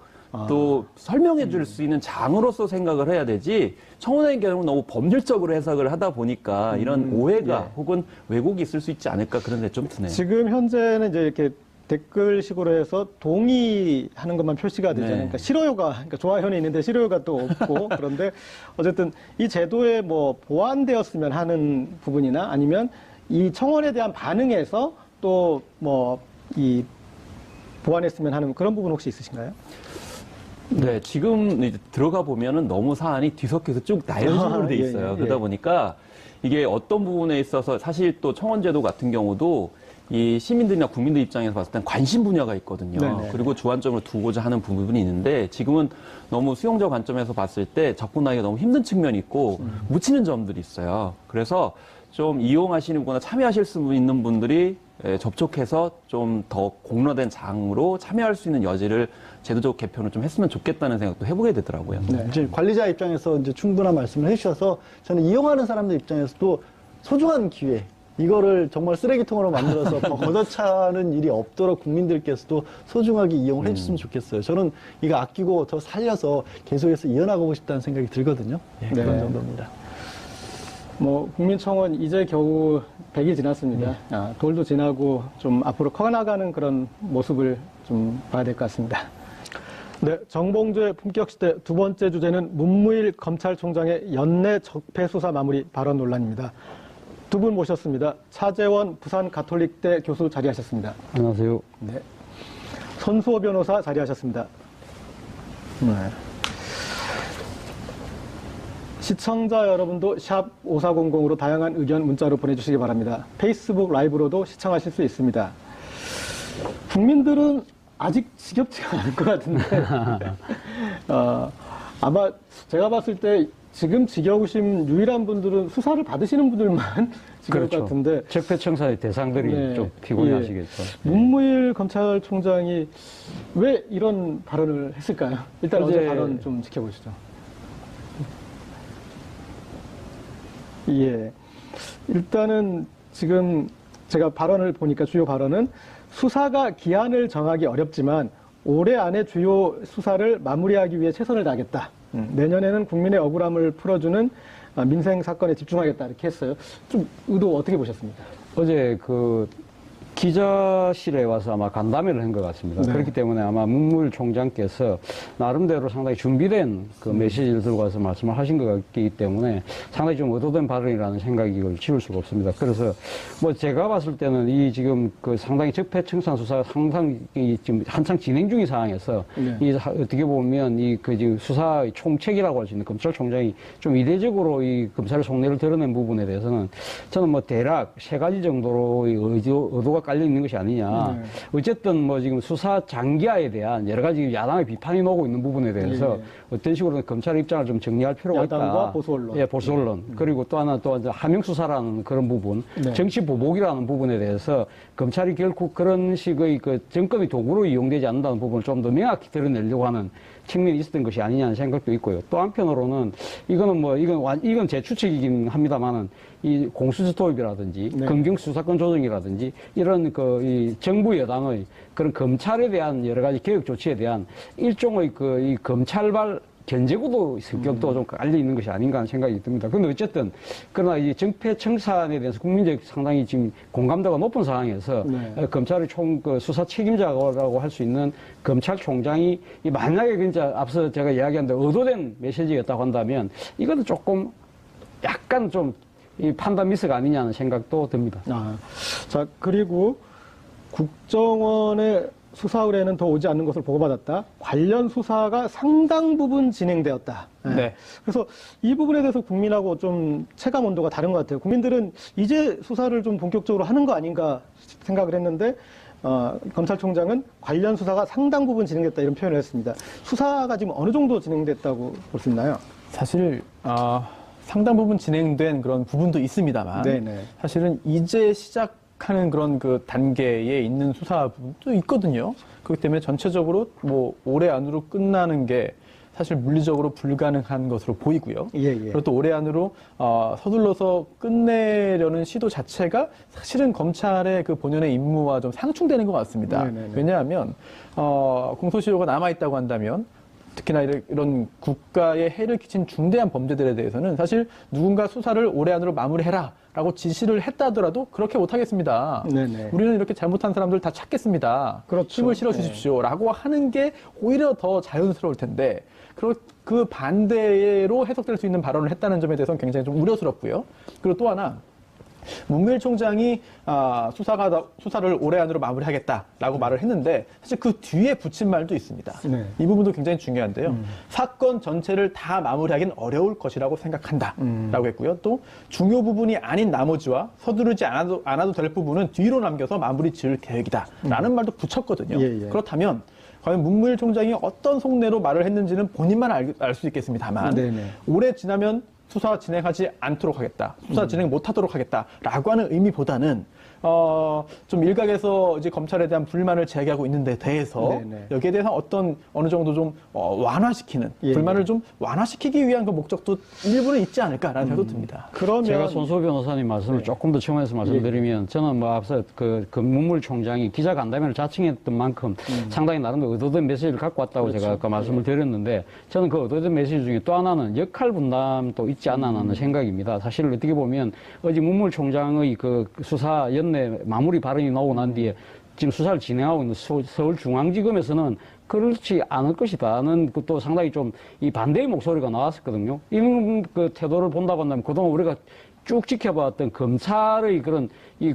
또 설명해 줄 수 있는 장으로서 생각을 해야 되지 청원의 경우는 너무 법률적으로 해석을 하다 보니까 이런 오해가 혹은 왜곡이 있을 수 있지 않을까 그런 데 좀 드네요. 지금 현재는 이제 이렇게 댓글식으로 해서 동의하는 것만 표시가 되잖아요. 그러니까 싫어요가, 그러니까 좋아요는 있는데 싫어요가 또 없고 그런데 어쨌든 이 제도에 뭐 보완되었으면 하는 부분이나 아니면 이 청원에 대한 반응에서 또 뭐 이 보완했으면 하는 그런 부분 혹시 있으신가요? 네, 지금 이제 들어가 보면은 너무 사안이 뒤섞여서 쭉 나열식으로 돼 있어요. 그러다 보니까 이게 어떤 부분에 있어서 사실 또 청원제도 같은 경우도 이 시민들이나 국민들 입장에서 봤을 땐 관심 분야가 있거든요. 네네. 그리고 주안점을 두고자 하는 부분이 있는데 지금은 너무 수용자 관점에서 봤을 때 접근하기가 너무 힘든 측면이 있고 묻히는 점들이 있어요. 그래서 좀 이용하시는 거나 참여하실 수 있는 분들이 접촉해서 좀 더 공론화된 장으로 참여할 수 있는 여지를 제도적 개편을 좀 했으면 좋겠다는 생각도 해보게 되더라고요. 네. 이제 관리자 입장에서 이제 충분한 말씀을 해주셔서 저는 이용하는 사람들 입장에서도 소중한 기회, 이거를 정말 쓰레기통으로 만들어서 더 걷어차는 일이 없도록 국민들께서도 소중하게 이용을 해주셨으면 좋겠어요. 저는 이거 아끼고 더 살려서 계속해서 이어나가고 싶다는 생각이 들거든요. 네, 그런 정도입니다. 뭐 국민청원 이제 겨우 100이 지났습니다. 돌도 지나고 좀 앞으로 커나가는 그런 모습을 좀 봐야 될 것 같습니다. 네, 정봉주의 품격시대 두 번째 주제는 문무일 검찰총장의 연내 적폐 수사 마무리 발언 논란입니다. 두 분 모셨습니다. 차재원 부산 가톨릭대 교수 자리하셨습니다. 안녕하세요. 네. 손수호 변호사 자리하셨습니다. 네. 시청자 여러분도 샵 5400으로 다양한 의견 문자로 보내주시기 바랍니다. 페이스북 라이브로도 시청하실 수 있습니다. 국민들은 아직 지겹지가 않을 것 같은데 아마 제가 봤을 때 지금 지겨우신 유일한 분들은 수사를 받으시는 분들만 지겨울 것 같은데 적폐청산의 대상들이 네. 좀 피곤해하시겠죠. 문무일 검찰총장이 왜 이런 발언을 했을까요? 일단 어제 어제 발언 좀 지켜보시죠. 예. 일단은 지금 제가 발언을 보니까 주요 발언은 수사가 기한을 정하기 어렵지만 올해 안에 주요 수사를 마무리하기 위해 최선을 다하겠다. 내년에는 국민의 억울함을 풀어주는 민생 사건에 집중하겠다. 이렇게 했어요. 좀 의도 어떻게 보셨습니까? 어제 그 기자실에 와서 아마 간담회를 한 것 같습니다. 네. 그렇기 때문에 아마 문무일 총장께서 나름대로 상당히 준비된 그 메시지를 들고 와서 말씀을 하신 것 같기 때문에 상당히 좀 의도된 발언이라는 생각이 이걸 지울 수가 없습니다. 그래서 뭐 제가 봤을 때는 이 지금 그 상당히 적폐청산 수사가 상당히 지금 한창 진행 중인 상황에서 네. 이 어떻게 보면 이 그 지금 수사 총책이라고 할 수 있는 검찰총장이 좀 이례적으로 이 검찰의 속내를 드러낸 부분에 대해서는 저는 뭐 대략 세 가지 정도로의 의도가 깔려 있는 것이 아니냐. 네. 어쨌든 뭐 지금 수사 장기화에 대한 여러 가지 야당의 비판이 나오고 있는 부분에 대해서 예. 어떤 식으로 검찰의 입장을 좀 정리할 필요가 있다. 야당과 보수 언론. 예, 보수 언론. 그리고 또 하나 또 하명 수사라는 그런 부분, 네. 정치 보복이라는 부분에 대해서 검찰이 결국 그런 식의 그 정권의 도구로 이용되지 않는다는 부분을 좀 더 명확히 드러내려고 하는 측면이 있었던 것이 아니냐는 생각도 있고요. 또 한편으로는 이건 제 추측이긴 합니다만은 이 공수처 도입이라든지 네. 검경 수사권 조정이라든지 이런 이 정부 여당의 그런 검찰에 대한 여러 가지 개혁 조치에 대한 일종의 이 검찰발 견제구도 성격도 좀 깔려 있는 것이 아닌가 하는 생각이 듭니다. 그런데 어쨌든 그러나 이 정폐청산에 대해서 국민적 상당히 지금 공감도가 높은 상황에서 네. 검찰의 수사 책임자라고 할 수 있는 검찰총장이 만약에 진짜 앞서 제가 이야기한 대로 의도된 메시지였다고 한다면 이거는 조금 약간 좀 이 판단 미스가 아니냐는 생각도 듭니다. 자, 그리고 국정원의 수사 의뢰는 더 오지 않는 것을 보고받았다. 관련 수사가 상당 부분 진행되었다. 네. 그래서 이 부분에 대해서 국민하고 좀 체감 온도가 다른 것 같아요. 국민들은 이제 수사를 좀 본격적으로 하는 거 아닌가 생각을 했는데 검찰총장은 관련 수사가 상당 부분 진행됐다 이런 표현을 했습니다. 수사가 지금 어느 정도 진행됐다고 볼 수 있나요? 사실 상당 부분 진행된 그런 부분도 있습니다만 네네. 사실은 이제 시작하는 그런 그 단계에 있는 수사 부분도 있거든요. 그렇기 때문에 전체적으로 뭐 올해 안으로 끝나는 게 사실 물리적으로 불가능한 것으로 보이고요. 예. 그리고 또 올해 안으로 서둘러서 끝내려는 시도 자체가 사실은 검찰의 그 본연의 임무와 좀 상충되는 것 같습니다. 네네네. 왜냐하면 공소시효가 남아있다고 한다면 특히나 이런 국가에 해를 끼친 중대한 범죄들에 대해서는 사실 누군가 수사를 올해 안으로 마무리해라 라고 지시를 했다 하더라도 그렇게 못하겠습니다. 네네. 우리는 이렇게 잘못한 사람들 다 찾겠습니다. 그렇죠. 힘을 실어 주십시오 라고 하는 게 오히려 더 자연스러울 텐데 그 반대로 해석될 수 있는 발언을 했다는 점에 대해서는 굉장히 좀 우려스럽고요. 그리고 또 하나 문무일 총장이 수사를 올해 안으로 마무리하겠다라고 말을 했는데 사실 그 뒤에 붙인 말도 있습니다. 네. 이 부분도 굉장히 중요한데요. 사건 전체를 다 마무리하기는 어려울 것이라고 생각한다라고 했고요. 또 중요 부분이 아닌 나머지와 서두르지 않아도 될 부분은 뒤로 남겨서 마무리 지을 계획이다라는 말도 붙였거든요. 예. 그렇다면 과연 문무일 총장이 어떤 속내로 말을 했는지는 본인만 알 수 있겠습니다만 네네. 올해 지나면 수사 진행하지 않도록 하겠다. 수사 진행 못하도록 하겠다라고 하는 의미보다는 좀 일각에서 이제 검찰에 대한 불만을 제기하고 있는데 대해서 네네. 여기에 대해서 어느 정도 좀 완화시키는 예. 불만을 좀 완화시키기 위한 그 목적도 일부는 있지 않을까라는 생각도 듭니다. 그러면 제가 손수호 변호사님 말씀을 조금 더 첨언해서 말씀드리면 저는 뭐 앞서 그 문무일 총장이 기자 간담회를 자청했던 만큼 상당히 나름대로 의도된 메시지를 갖고 왔다고 제가 아까 말씀을 드렸는데 저는 그 의도된 메시지 중에 또 하나는 역할 분담도 있지 않나 하는 생각입니다. 사실 어떻게 보면 어제 문무일 총장의 그 수사 연내 마무리 발언이 나오고 난 뒤에 지금 수사를 진행하고 있는 서울중앙지검에서는 그렇지 않을 것이다는 또 상당히 좀 이 반대의 목소리가 나왔었거든요. 이런 그 태도를 본다고 한다면 그동안 우리가 쭉 지켜봤던 검찰의 그런 이게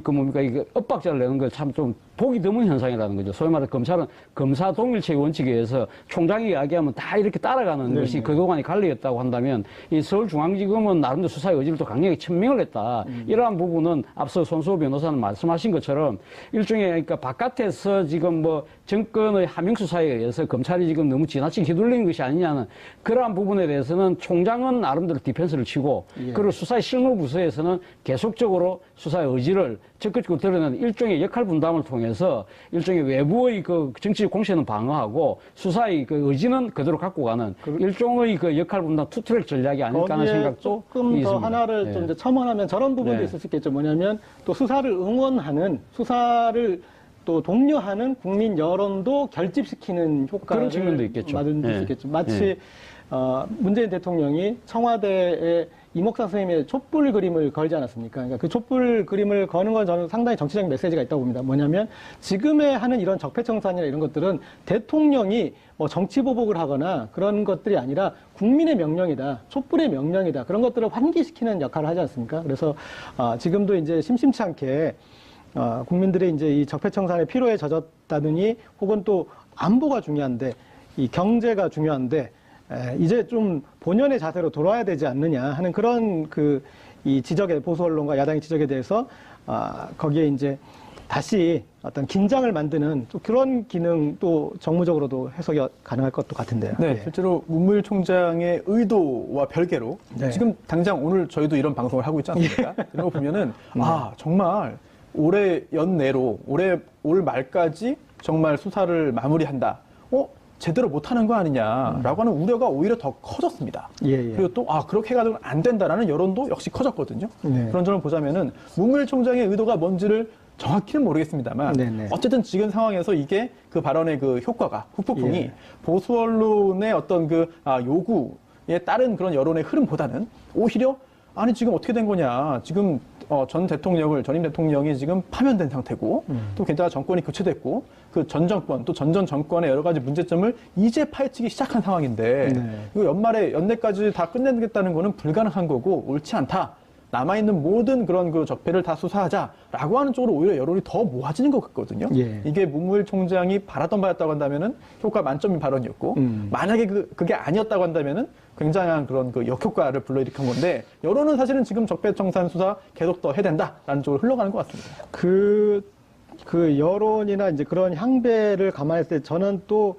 엇박자를 내는 걸 참 좀 보기 드문 현상이라는 거죠. 소위 말해 검찰은 검사 동일체의 원칙에 의해서 총장이 이야기하면 다 이렇게 따라가는 것이 그동안의 관리였다고 한다면 이 서울중앙지검은 나름대로 수사의 의지를 또 강력히 천명을 했다. 이러한 부분은 앞서 손수호 변호사는 말씀하신 것처럼 일종의 그러니까 바깥에서 지금 뭐 정권의 하명 수사에 의해서 검찰이 지금 너무 지나치게 휘둘리는 것이 아니냐는 그러한 부분에 대해서는 총장은 나름대로 디펜스를 치고 그리고 수사의 실무부서에서는 계속적으로 수사의 의지를 적극적으로 드러내는 일종의 역할 분담을 통해서 일종의 외부의 그 정치적 공세는 방어하고 수사의 그 의지는 그대로 갖고 가는 일종의 그 역할 분담 투트랙 전략이 아닐까 하는 생각도 조금 더 있습니다. 하나를 예. 좀 이제 첨언하면 저런 부분도 네. 있을 수 있겠죠. 뭐냐면 또 수사를 응원하는 수사를 또 독려하는 국민 여론도 결집시키는 효과를 그런 측면도 있겠죠. 받을 수 예. 있겠죠. 마치 예. 문재인 대통령이 청와대에 이목상 선생님의 촛불 그림을 걸지 않았습니까? 그러니까 그 촛불 그림을 거는 건 저는 상당히 정치적인 메시지가 있다고 봅니다. 뭐냐면 지금에 하는 이런 적폐청산이나 이런 것들은 대통령이 뭐 정치 보복을 하거나 그런 것들이 아니라 국민의 명령이다. 촛불의 명령이다. 그런 것들을 환기시키는 역할을 하지 않습니까? 그래서 지금도 이제 심심치 않게 국민들이 이제 이 적폐청산의 피로에 젖었다느니 혹은 또 안보가 중요한데 이 경제가 중요한데 이제 좀 본연의 자세로 돌아와야 되지 않느냐 하는 그런 이 지적에 보수 언론과 야당의 지적에 대해서 거기에 이제 다시 어떤 긴장을 만드는 또 그런 기능도 정무적으로도 해석이 가능할 것도 같은데요. 네, 예. 실제로 문무일 총장의 의도와 별개로 네. 지금 당장 오늘 저희도 이런 방송을 하고 있지 않습니까? 이런 거 보면은 정말 올해 연내로 올 말까지 정말 수사를 마무리한다. 제대로 못하는 거 아니냐라고 하는 우려가 오히려 더 커졌습니다. 예. 그리고 또 그렇게 가도 안 된다라는 여론도 역시 커졌거든요. 네. 그런 점을 보자면은 문무일 총장의 의도가 뭔지를 정확히는 모르겠습니다만 네네. 어쨌든 지금 상황에서 이게 그 발언의 그 효과가 후폭풍이 예. 보수 언론의 어떤 그 요구에 따른 그런 여론의 흐름보다는 오히려 아니 지금 어떻게 된 거냐 지금 전임 대통령이 지금 파면된 상태고 또 게다가 정권이 교체됐고 그 전 정권 또 전 정권의 여러 가지 문제점을 이제 파헤치기 시작한 상황인데 네. 이거 연내까지 다 끝내겠다는 거는 불가능한 거고 옳지 않다. 남아있는 모든 그런 그 적폐를 다 수사하자라고 하는 쪽으로 오히려 여론이 더 모아지는 것 같거든요. 예. 이게 문무일 총장이 바랐던 바였다고 한다면은 효과 만점인 발언이었고, 만약에 그게 아니었다고 한다면은 굉장한 그런 그 역효과를 불러일으킨 건데, 여론은 사실은 지금 적폐청산 수사 계속 더 해야 된다라는 쪽으로 흘러가는 것 같습니다. 그 여론이나 이제 그런 향배를 감안했을 때 저는 또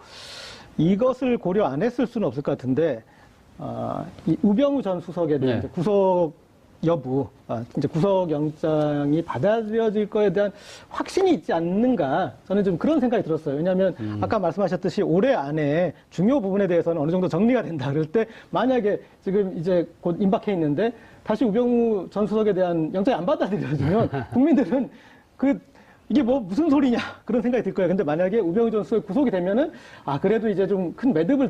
이것을 고려 안 했을 수는 없을 것 같은데, 이 우병우 전 수석에 대한 네. 이제 구속 여부, 이제 구속영장이 받아들여질 거에 대한 확신이 있지 않는가, 저는 좀 그런 생각이 들었어요. 왜냐하면 아까 말씀하셨듯이 올해 안에 중요 부분에 대해서는 어느 정도 정리가 된다 그럴 때 만약에 지금 이제 곧 임박해 있는데 다시 우병우 전 수석에 대한 영장이 안 받아들여지면 국민들은 이게 뭐 무슨 소리냐 그런 생각이 들 거예요. 근데 만약에 우병우 전 수석이 구속이 되면은 그래도 이제 좀 큰 매듭을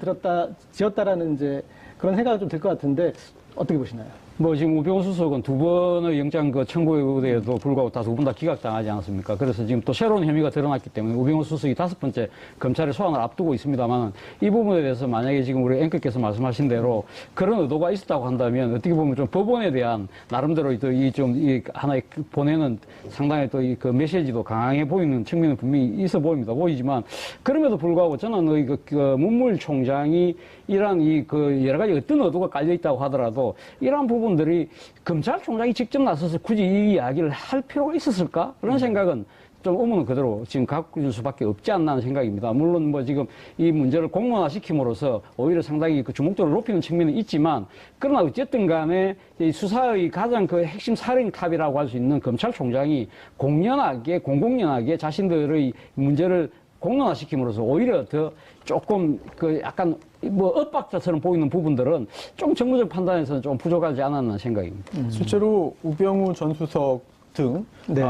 지었다라는 이제 그런 생각이 좀 들 것 같은데 어떻게 보시나요? 뭐 지금 우병우 수석은 두 번의 영장 청구에도 불구하고 다 두 번 다 기각당하지 않았습니까? 그래서 지금 또 새로운 혐의가 드러났기 때문에 우병우 수석이 5번째 검찰의 소환을 앞두고 있습니다만 이 부분에 대해서 만약에 지금 우리 앵커께서 말씀하신 대로 그런 의도가 있었다고 한다면 어떻게 보면 좀 법원에 대한 나름대로 또 이 하나의 보내는 상당히 또 그 메시지도 강하게 보이는 측면은 분명히 있어 보이지만 그럼에도 불구하고 저는 그 문무일 총장이 이러한 여러 가지 어떤 의도가 깔려 있다고 하더라도 이러한 부분들이 검찰총장이 직접 나서서 굳이 이 이야기를 할 필요가 있었을까? 그런 생각은 좀 의문은 그대로 지금 갖고 있을 수밖에 없지 않나 하는 생각입니다. 물론 뭐 지금 이 문제를 공론화시킴으로써 오히려 상당히 그 주목도를 높이는 측면이 있지만 그러나 어쨌든 간에 이 수사의 가장 그 핵심 사령탑이라고 할 수 있는 검찰총장이 공공연하게 자신들의 문제를 공론화시킴으로써 오히려 더 조금 약간 뭐 엇박자처럼 보이는 부분들은 좀 정무적 판단에서는 좀 부족하지 않았나 생각입니다. 실제로 우병우 전 수석 등 네.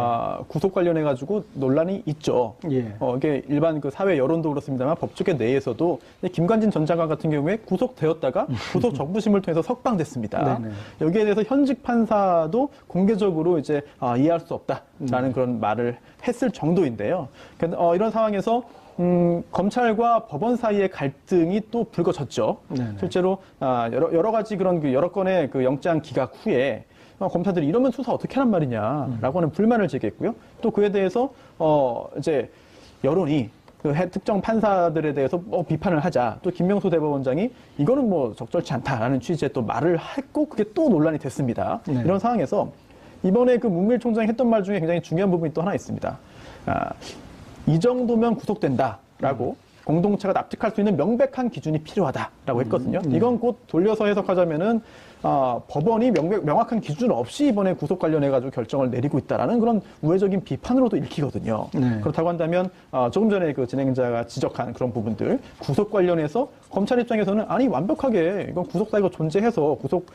구속 관련해 가지고 논란이 있죠. 예. 이게 일반 그 사회 여론도 그렇습니다만 법조계 내에서도 김관진 전 장관 같은 경우에 구속되었다가 구속 정부심을 통해서 석방됐습니다. 네네. 여기에 대해서 현직 판사도 공개적으로 이제 이해할 수 없다라는 그런 말을 했을 정도인데요. 이런 상황에서 검찰과 법원 사이의 갈등이 또 불거졌죠. 네네. 실제로 여러 가지 그런 여러 건의 그 영장 기각 후에 검사들이 이러면 수사 어떻게 하란 말이냐라고 하는 불만을 제기했고요. 또 그에 대해서 이제 여론이 그 특정 판사들에 대해서 비판을 하자. 또 김명수 대법원장이 이거는 뭐 적절치 않다라는 취지의 또 말을 했고 그게 또 논란이 됐습니다. 네. 이런 상황에서 이번에 그 문무일 총장이 했던 말 중에 굉장히 중요한 부분이 또 하나 있습니다. 이 정도면 구속된다라고 공동체가 납득할 수 있는 명백한 기준이 필요하다라고 했거든요. 이건 곧 돌려서 해석하자면은 법원이 명확한 기준 없이 이번에 구속 관련해 가지고 결정을 내리고 있다라는 그런 우회적인 비판으로도 읽히거든요. 네. 그렇다고 한다면 조금 전에 그 진행자가 지적한 그런 부분들 구속 관련해서 검찰 입장에서는 아니 완벽하게 이건 구속 사유가 존재해서 구속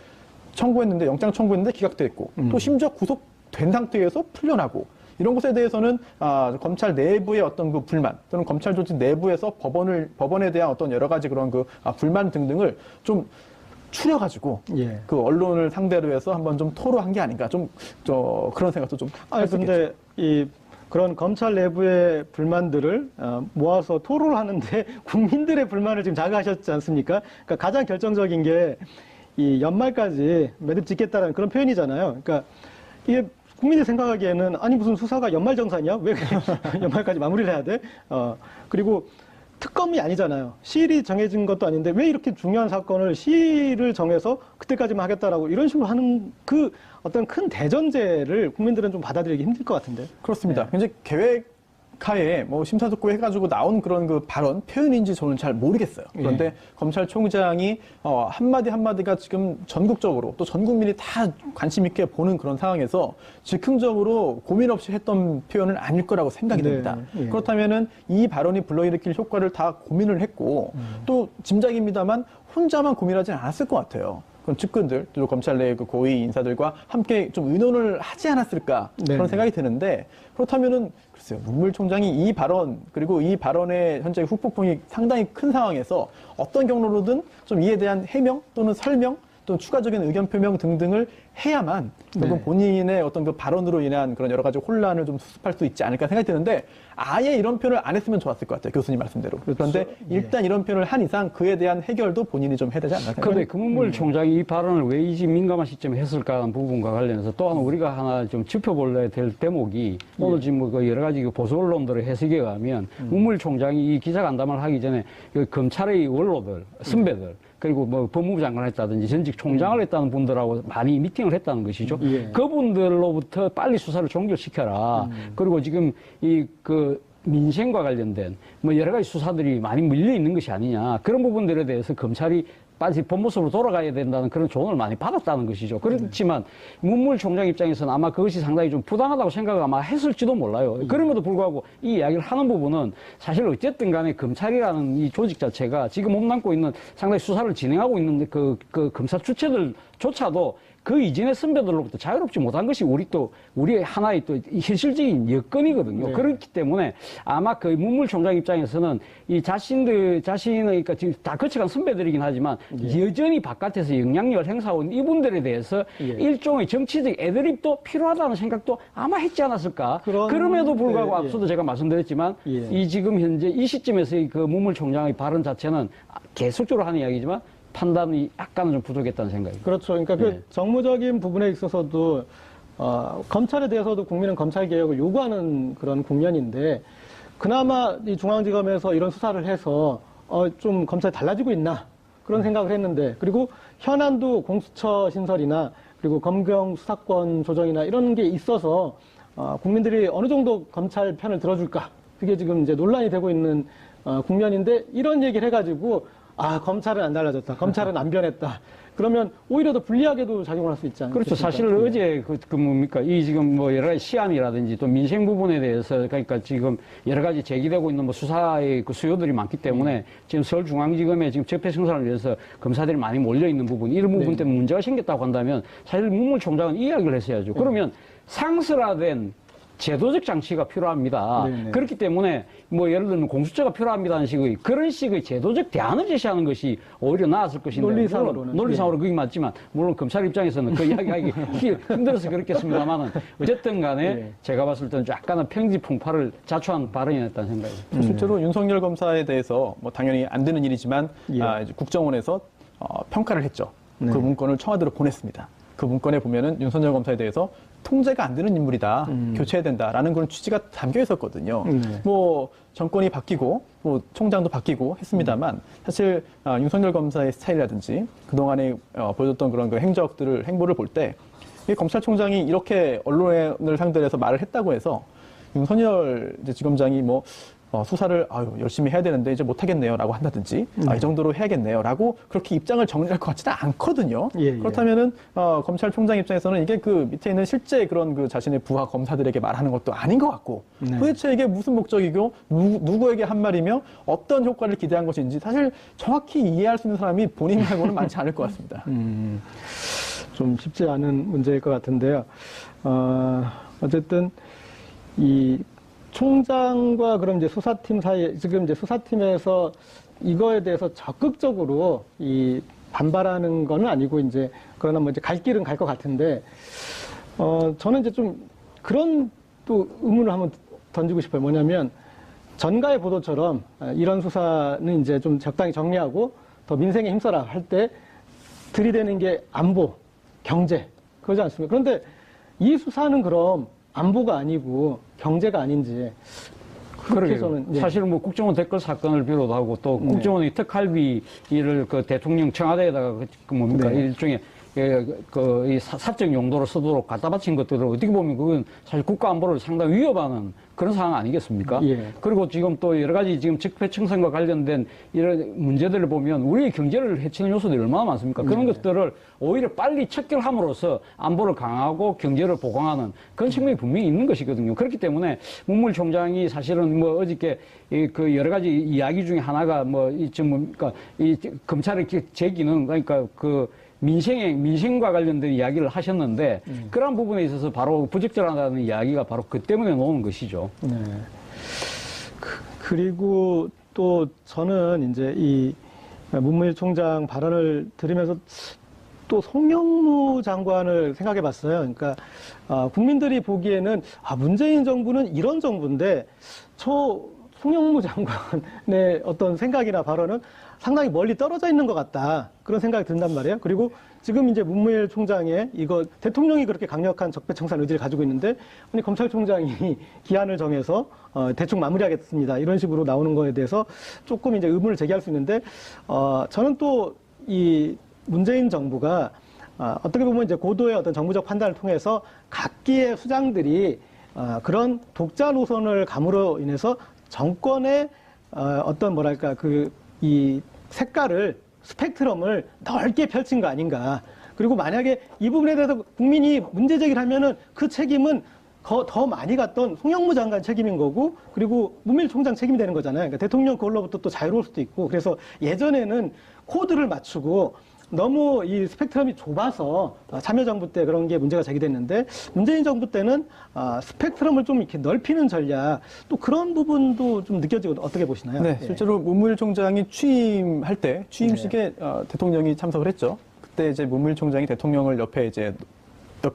청구했는데 영장 청구했는데 기각됐고 또 심지어 구속된 상태에서 풀려나고 이런 것에 대해서는 검찰 내부의 어떤 그 불만 또는 검찰 조직 내부에서 법원에 대한 어떤 여러 가지 그런 그 불만 등등을 좀 추려가지고 예. 그 언론을 상대로 해서 한번 좀 토로한 게 아닌가 좀 그런 생각도 좀. 아니 근데 이 그런 검찰 내부의 불만들을 모아서 토론을 하는데 국민들의 불만을 지금 자극하셨지 않습니까? 그러니까 가장 결정적인 게 이 연말까지 매듭 짓겠다는 그런 표현이잖아요. 그러니까 이게 국민이 생각하기에는 아니 무슨 수사가 연말정산이야? 왜 연말까지 마무리를 해야 돼? 그리고 특검이 아니잖아요. 시일이 정해진 것도 아닌데 왜 이렇게 중요한 사건을 시일을 정해서 그때까지만 하겠다라고 이런 식으로 하는 그 어떤 큰 대전제를 국민들은 좀 받아들이기 힘들 것 같은데. 그렇습니다. 이제 계획하에 뭐 심사숙고 해가지고 나온 그런 그 발언 표현인지 저는 잘 모르겠어요. 그런데 검찰총장이 한마디 한마디가 지금 전국적으로 또 전 국민이 다 관심 있게 보는 그런 상황에서 즉흥적으로 고민 없이 했던 표현은 아닐 거라고 생각이 됩니다. 예. 그렇다면은 이 발언이 불러일으킬 효과를 다 고민을 했고 또 짐작입니다만 혼자만 고민하지는 않았을 것 같아요. 그럼 측근들, 또 검찰 내 그 고위 인사들과 함께 좀 의논을 하지 않았을까 네. 그런 생각이 드는데 그렇다면은 글쎄요 문무일 총장이 이 발언 그리고 이 발언의 현재 후폭풍이 상당히 큰 상황에서 어떤 경로로든 좀 이에 대한 해명 또는 설명 또 추가적인 의견 표명 등등을 해야만 결국 네. 본인의 어떤 그 발언으로 인한 그런 여러 가지 혼란을 좀 수습할 수 있지 않을까 생각이 드는데 아예 이런 표현을 안 했으면 좋았을 것 같아요. 교수님 말씀대로. 그런데 일단 이런 표현을 한 이상 그에 대한 해결도 본인이 좀 해야 되지 않나 생각합니다. 그런데 금문물 총장이 이 발언을 왜 이 민감한 시점에 했을까 하는 부분과 관련해서 또한 우리가 하나 좀 짚어볼래야 될 대목이 오늘 지금 그 여러 가지 그 보수 언론들의 해석에 의하면 문무일 총장이 이 기자간담회를 하기 전에 그 검찰의 원로들, 선배들 그리고 뭐 법무부 장관을 했다든지 전직 총장을 했다는 분들하고 많이 미팅을 했다는 것이죠. 예. 그분들로부터 빨리 수사를 종결시켜라. 그리고 지금 그 민생과 관련된 뭐 여러 가지 수사들이 많이 밀려 있는 것이 아니냐. 그런 부분들에 대해서 검찰이 빨리 본모습으로 돌아가야 된다는 그런 조언을 많이 받았다는 것이죠. 그렇지만 문무일 총장 입장에서는 아마 그것이 상당히 좀 부당하다고 생각을 아마 했을지도 몰라요. 그럼에도 불구하고 이 이야기를 하는 부분은 사실 어쨌든 간에 검찰이라는 이 조직 자체가 지금 몸담고 있는 상당히 수사를 진행하고 있는 그 검사 주체들조차도 그 이전의 선배들로부터 자유롭지 못한 것이 우리의 하나의 또 현실적인 여건이거든요. 네. 그렇기 때문에 아마 그 문무일 총장 입장에서는 이 자신의, 그러니까 지금 다 거쳐간 선배들이긴 하지만 여전히 바깥에서 영향력을 행사하고 있는 이분들에 대해서 일종의 정치적 애드립도 필요하다는 생각도 아마 했지 않았을까. 그럼에도 불구하고 앞서도 제가 말씀드렸지만 이 지금 현재 이 시점에서의 그 문무일 총장의 발언 자체는 계속적으로 하는 이야기지만 판단이 약간은 좀 부족했다는 생각입니다. 그렇죠. 그러니까 그 정무적인 부분에 있어서도 검찰에 대해서도 국민은 검찰 개혁을 요구하는 그런 국면인데 그나마 이 중앙지검에서 이런 수사를 해서 좀 검찰이 달라지고 있나 그런 생각을 했는데 그리고 현안도 공수처 신설이나 그리고 검경 수사권 조정이나 이런 게 있어서 국민들이 어느 정도 검찰 편을 들어줄까 그게 지금 이제 논란이 되고 있는 국면인데 이런 얘기를 해가지고 검찰은 안 달라졌다. 검찰은 안 변했다. 그러면 오히려 더 불리하게도 작용을 할 수 있지 않습니까? 그렇죠. 사실 어제 이 지금 뭐 여러 가지 시안이라든지 또 민생 부분에 대해서 그러니까 지금 여러 가지 제기되고 있는 뭐 수사의 그 수요들이 많기 때문에 지금 서울중앙지검에 지금 적폐 청산을 위해서 검사들이 많이 몰려 있는 부분 이런 부분 때문에 문제가 생겼다고 한다면 사실 문무일 총장은 이 이야기를 했어야죠. 그러면 상설화된 제도적 장치가 필요합니다. 네네. 그렇기 때문에 뭐 예를 들면 공수처가 필요합니다는 식의 그런 식의 제도적 대안을 제시하는 것이 오히려 나았을 것인데 논리상으로는. 논리상으로 그게 맞지만 물론 검찰 입장에서는 그 이야기하기 힘들어서 그렇겠습니다만은 어쨌든 간에 제가 봤을 때는 약간은 평지풍파를 자초한 발언이었다는 생각이에요. 실제로 윤석열 검사에 대해서 뭐 당연히 안 되는 일이지만 이제 국정원에서 평가를 했죠. 그 문건을 청와대로 보냈습니다. 그 문건에 보면은 윤석열 검사에 대해서 통제가 안 되는 인물이다, 교체해야 된다라는 그런 취지가 담겨 있었거든요. 뭐 정권이 바뀌고 뭐 총장도 바뀌고 했습니다만 사실 윤석열 검사의 스타일이라든지 그 동안에 보여줬던 그런 그 행보를 볼 때 검찰총장이 이렇게 언론을 상대로 해서 말을 했다고 해서 윤석열 이제 지검장이 뭐 수사를 열심히 해야 되는데 이제 못하겠네요라고 한다든지 이 정도로 해야겠네요라고 그렇게 입장을 정리할 것 같지는 않거든요. 예. 그렇다면은 검찰총장 입장에서는 이게 그 밑에 있는 실제 그런 그 자신의 부하 검사들에게 말하는 것도 아닌 것 같고 도대체 이게 무슨 목적이고 누구에게 한 말이며 어떤 효과를 기대한 것인지 사실 정확히 이해할 수 있는 사람이 본인 말고는 많지 않을 것 같습니다. 좀 쉽지 않은 문제일 것 같은데요. 어쨌든 이 총장과 그럼 이제 수사팀 사이에 지금 이제 수사팀에서 이거에 대해서 적극적으로 이 반발하는 건 아니고 이제 그러나 뭐 이제 갈 길은 갈 것 같은데 저는 이제 좀 그런 또 의문을 한번 던지고 싶어요. 뭐냐면 전가의 보도처럼 이런 수사는 이제 좀 적당히 정리하고 더 민생에 힘써라 할 때 들이대는 게 안보, 경제 그러지 않습니까? 그런데 이 수사는 그럼 안보가 아니고 경제가 아닌지 그렇게 저는 사실은 뭐 국정원 댓글 사건을 비롯하고 또 국정원의 특활비를 그 대통령 청와대에다가 그 뭡니까 일종의 이 사적 용도로 쓰도록 갖다 바친 것들을 어떻게 보면 그건 사실 국가 안보를 상당히 위협하는 그런 상황 아니겠습니까? 예. 그리고 지금 또 여러 가지 지금 적폐청산과 관련된 이런 문제들을 보면 우리의 경제를 해치는 요소들이 얼마나 많습니까? 그런 것들을 오히려 빨리 척결함으로써 안보를 강화하고 경제를 보강하는 그런 측면이 분명히 있는 것이거든요. 그렇기 때문에 문무일 총장이 사실은 뭐 어저께 그 여러 가지 이야기 중에 하나가 뭐 이쯤 뭡니까 이 검찰의 재기능 그러니까 그 민생과 관련된 이야기를 하셨는데 그런 부분에 있어서 바로 부적절하다는 이야기가 바로 그 때문에 나오는 것이죠. 네. 그리고 또 저는 이제 이 문무일 총장 발언을 들으면서 또 송영무 장관을 생각해 봤어요. 그러니까 국민들이 보기에는 문재인 정부는 이런 정부인데 저 송영무 장관의 어떤 생각이나 발언은 상당히 멀리 떨어져 있는 것 같다. 그런 생각이 든단 말이에요. 그리고 지금 이제 문무일 총장의 이거 대통령이 그렇게 강력한 적폐청산 의지를 가지고 있는데 아니 검찰총장이 기한을 정해서 대충 마무리하겠습니다. 이런 식으로 나오는 거에 대해서 조금 이제 의문을 제기할 수 있는데 저는 또 이 문재인 정부가 어떻게 보면 이제 고도의 어떤 정부적 판단을 통해서 각기의 수장들이 그런 독자 노선을 감으로 인해서 정권의 어떤 뭐랄까 이 색깔을 스펙트럼을 넓게 펼친 거 아닌가. 그리고 만약에 이 부분에 대해서 국민이 문제 제기를 하면은 그 책임은 더 많이 갔던 송영무 장관 책임인 거고 그리고 문무일 총장 책임이 되는 거잖아요. 그러니까 대통령 그걸로부터 또 자유로울 수도 있고 그래서 예전에는 코드를 맞추고 너무 이 스펙트럼이 좁아서 참여정부 때 그런 게 문제가 제기됐는데 문재인 정부 때는 스펙트럼을 좀 이렇게 넓히는 전략 또 그런 부분도 좀 느껴지고 어떻게 보시나요? 네, 실제로 문무일 총장이 취임할 때 취임식에 대통령이 참석을 했죠. 그때 이제 문무일 총장이 대통령을 옆에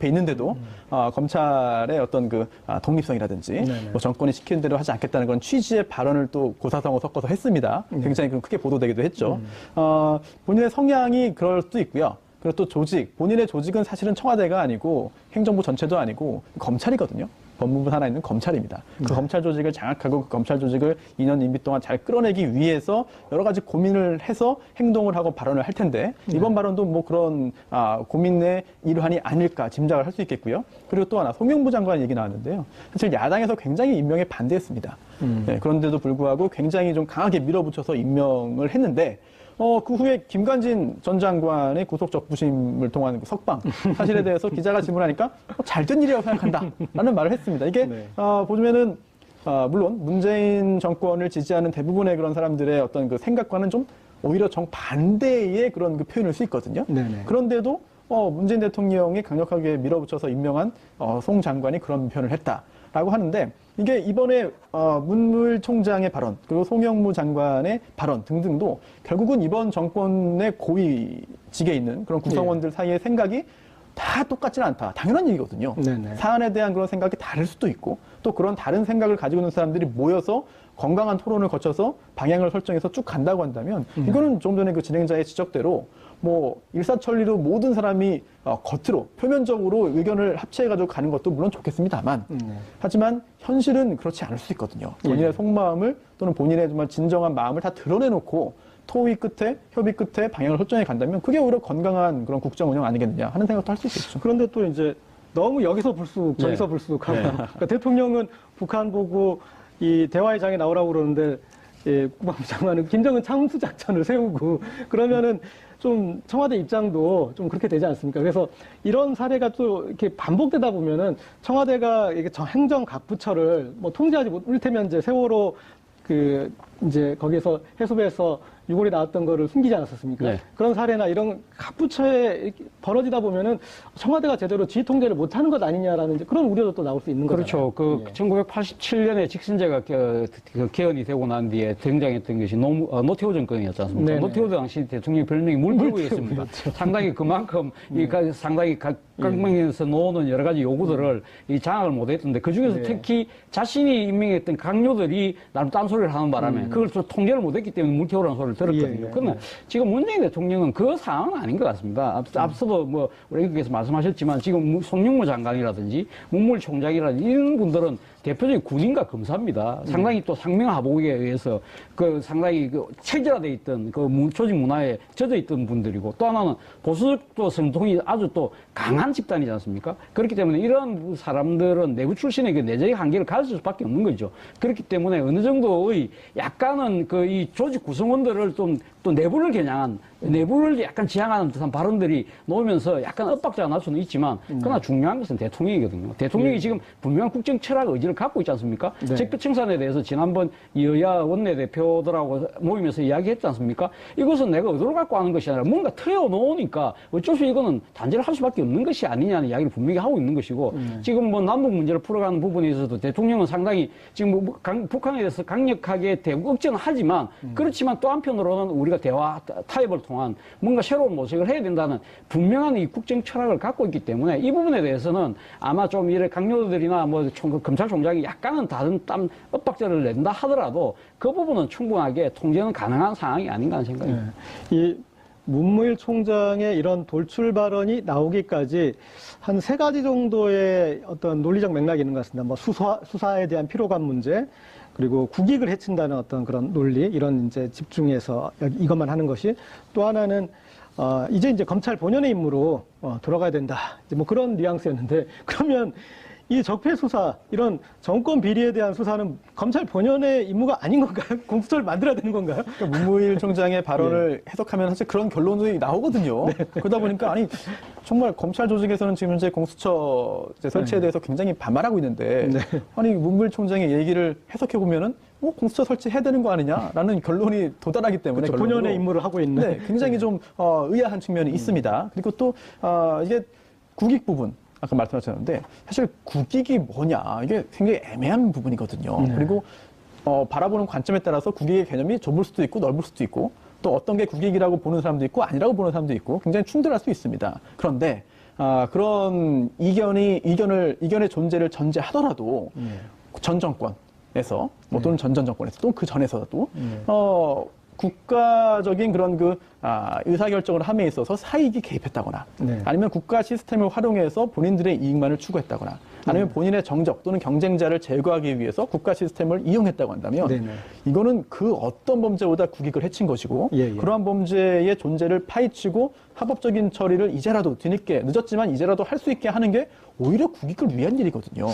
있는데도 검찰의 어떤 그 독립성이라든지 뭐 정권이 시키는 대로 하지 않겠다는 그런 취지의 발언을 또 고사성어 섞어서 했습니다. 굉장히 크게 보도되기도 했죠. 본인의 성향이 그럴 수도 있고요. 그리고 또 본인의 조직은 사실은 청와대가 아니고 행정부 전체도 아니고 검찰이거든요. 법무부 산하에 있는 검찰입니다. 그 검찰 조직을 장악하고 그 검찰 조직을 2년 임기 동안 잘 끌어내기 위해서 여러 가지 고민을 해서 행동을 하고 발언을 할 텐데 이번 발언도 뭐 그런 고민의 일환이 아닐까 짐작을 할 수 있겠고요. 그리고 또 하나 송영무 장관 얘기 나왔는데요. 사실 야당에서 굉장히 임명에 반대했습니다. 네, 그런데도 불구하고 굉장히 좀 강하게 밀어붙여서 임명을 했는데 그 후에 김관진 전 장관의 구속 적부심을 통한 석방 사실에 대해서 기자가 질문하니까 잘된 일이라고 생각한다라는 말을 했습니다. 이게 보면은 물론 문재인 정권을 지지하는 대부분의 그런 사람들의 어떤 그 생각과는 좀 오히려 정반대의 그런 그 표현일 수 있거든요. 네네. 그런데도 문재인 대통령이 강력하게 밀어붙여서 임명한 송 장관이 그런 표현을 했다라고 하는데 이게 이번에 문무일 총장의 발언 그리고 송영무 장관의 발언 등등도 결국은 이번 정권의 고위직에 있는 그런 구성원들 사이의 생각이 다 똑같지는 않다. 당연한 얘기거든요. 네네. 사안에 대한 그런 생각이 다를 수도 있고 또 그런 다른 생각을 가지고 있는 사람들이 모여서 건강한 토론을 거쳐서 방향을 설정해서 쭉 간다고 한다면 이거는 좀 전에 그 진행자의 지적대로 뭐 일사천리로 모든 사람이 겉으로 표면적으로 의견을 합치해가지고 가는 것도 물론 좋겠습니다만 하지만 현실은 그렇지 않을 수 있거든요. 본인의 속마음을 또는 본인의 정말 진정한 마음을 다 드러내놓고 토의 끝에 협의 끝에 방향을 설정해 간다면 그게 오히려 건강한 그런 국정 운영 아니겠느냐 하는 생각도 할 수 있겠죠. 그런데 또 이제 너무 여기서 불쑥 저기서 불쑥하고 그러니까 대통령은 북한 보고 이 대화의 장에 나오라고 그러는데 예, 국방부 장관은 김정은 창수 작전을 세우고 그러면은 좀 청와대 입장도 좀 그렇게 되지 않습니까? 그래서 이런 사례가 또 이렇게 반복되다 보면은 청와대가 이게 행정 각 부처를 뭐 통제하지 못하면 이제 세월호 그 이제 거기에서 해수부에서 유골이 나왔던 거를 숨기지 않았었습니까? 네. 그런 사례나 이런 각 부처에 이렇게 벌어지다 보면은 청와대가 제대로 지휘 통제를 못하는 것 아니냐라는 이제 그런 우려도 또 나올 수 있는 거죠. 그렇죠. 그 1987년에 직선제가 개헌이 되고 난 뒤에 등장했던 것이 노태우 정권이었지 않습니까? 네네. 노태우 당시 대통령 별명이 물태우였습니다. 상당히 그만큼 상당히 각방에서 놓는 여러 가지 요구들을 이 장악을 못했던데 그 중에서 특히 자신이 임명했던 강요들이 나름 딴소리를 하는 바람에 그걸 좀 통제를 못했기 때문에 물태우라는 소리를 들었거든요. 그러나 지금 문재인 대통령은 그 상황은 아닌 것 같습니다. 앞서도 뭐 우리 의원께서 말씀하셨지만 지금 송영무 장관이라든지 문물총장이라든지 이런 분들은 대표적인 군인과 검사입니다. 상당히 또 상명하복에 의해서 그 상당히 그 체질화되어 있던 그 조직 문화에 젖어 있던 분들이고 또 하나는 보수도 성통이 아주 또 강한 집단이지 않습니까? 그렇기 때문에 이런 사람들은 내부 출신의 그 내재적 한계를 가질 수밖에 없는 거죠. 그렇기 때문에 어느 정도의 약간은 그 이 조직 구성원들을 좀 또 내부를 겨냥한 내부를 약간 지향하는 듯한 발언들이 나오면서 약간 엇박자가 날 수는 있지만 그러나 중요한 것은 대통령이거든요. 대통령이 지금 분명한 국정 철학 의지를 갖고 있지 않습니까? 적폐청산에 대해서 지난번 여야 원내대표들하고 모이면서 이야기했지 않습니까? 이것은 내가 의도를 갖고 하는 것이 아니라 뭔가 틀어놓으니까 어쩔 수 이거는 단죄를 할 수밖에 없는 것이 아니냐는 이야기를 분명히 하고 있는 것이고 지금 뭐 남북 문제를 풀어가는 부분에 있어서도 대통령은 상당히 지금 뭐 북한에 대해서 강력하게 대북 억제는 하지만 그렇지만 또 한편으로는 우리가 대화 타협을 통한 뭔가 새로운 모색을 해야 된다는 분명한 이 국정 철학을 갖고 있기 때문에 이 부분에 대해서는 아마 좀 이래 강요들이나 뭐 검찰총장이 약간은 다른 엇박자를 낸다 하더라도 그 부분은 충분하게 통제는 가능한 상황이 아닌가 하는 생각입니다. 이 문무일 총장의 이런 돌출 발언이 나오기까지 한 3가지 정도의 어떤 논리적 맥락이 있는 것 같습니다. 뭐 수사에 대한 피로감 문제, 그리고 국익을 해친다는 어떤 그런 논리, 이런 이제 집중해서 이것만 하는 것이, 또 하나는 이제 검찰 본연의 임무로 돌아가야 된다. 이제 뭐 그런 뉘앙스였는데, 그러면 이 적폐 수사, 이런 정권 비리에 대한 수사는 검찰 본연의 임무가 아닌 건가요? 공수처를 만들어야 되는 건가요? 그러니까 문무일 총장의 발언을 해석하면 사실 그런 결론이 나오거든요. 그러다 보니까 아니 정말 검찰 조직에서는 지금 현재 공수처 설치에 대해서 굉장히 반발하고 있는데 아니 문무일 총장의 얘기를 해석해 보면은 공수처 설치해야 되는 거 아니냐라는 결론이 도달하기 때문에 그렇죠. 본연의 임무를 하고 있는. 굉장히 좀 의아한 측면이 있습니다. 그리고 또 이게 국익 부분. 아까 말씀하셨는데 사실 국익이 뭐냐 이게 굉장히 애매한 부분이거든요. 그리고 바라보는 관점에 따라서 국익의 개념이 좁을 수도 있고 넓을 수도 있고 또 어떤 게 국익이라고 보는 사람도 있고 아니라고 보는 사람도 있고 굉장히 충돌할 수 있습니다. 그런데 그런 이견의 존재를 전제하더라도 전 정권에서 뭐 또는 전 정권에서 또 그 전에서도 국가적인 그런 의사결정을 함에 있어서 사익이 개입했다거나 아니면 국가 시스템을 활용해서 본인들의 이익만을 추구했다거나 아니면 본인의 정적 또는 경쟁자를 제거하기 위해서 국가 시스템을 이용했다고 한다면 이거는 그 어떤 범죄보다 국익을 해친 것이고 그러한 범죄의 존재를 파헤치고 합법적인 처리를 이제라도 뒤늦게 늦었지만 이제라도 할 수 있게 하는 게 오히려 국익을 위한 일이거든요.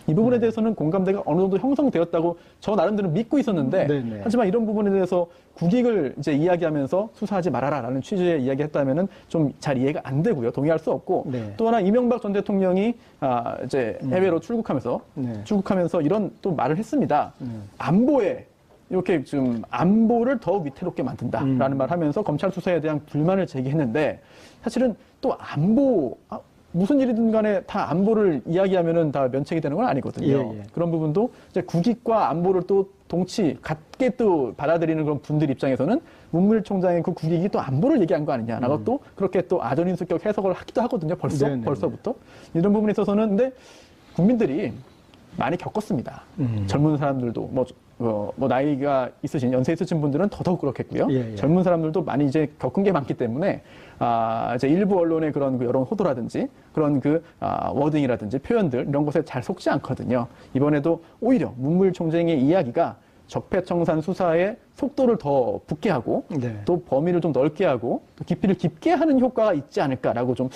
이 부분에 대해서는 공감대가 어느 정도 형성되었다고 저 나름대로 믿고 있었는데 하지만 이런 부분에 대해서 국익을 이제 이야기하면서 수사하지 말아라라는 취지의 이야기했다면은 좀 잘 이해가 안 되고요. 동의할 수 없고 또 하나 이명박 전 대통령이 이제 해외로 출국하면서 이런 또 말을 했습니다. 안보에 이렇게 좀 안보를 더욱 위태롭게 만든다라는 말을 하면서 검찰 수사에 대한 불만을 제기했는데 사실은 또 안보 무슨 일이든 간에 다 안보를 이야기하면은 다 면책이 되는 건 아니거든요. 그런 부분도 이제 국익과 안보를 또 같게 또 받아들이는 그런 분들 입장에서는 문무일 총장의 그 국익이 또 안보를 얘기한 거 아니냐라고 또 그렇게 또 아전인수격 해석을 하기도 하거든요. 벌써부터. 이런 부분에 있어서는 근데 국민들이 많이 겪었습니다. 젊은 사람들도 뭐 뭐 나이가 있으신 연세 있으신 분들은 더더욱 그렇겠고요. 예, 예. 젊은 사람들도 많이 이제 겪은 게 많기 때문에 이제 일부 언론의 그런 그 여론 호도라든지 그런 워딩이라든지 표현들 이런 것에 잘 속지 않거든요. 이번에도 오히려 문무일 총장의 이야기가 적폐청산 수사의 속도를 더 붙게 하고 네. 또 범위를 좀 넓게 하고 또 깊이를 깊게 하는 효과가 있지 않을까라고 좀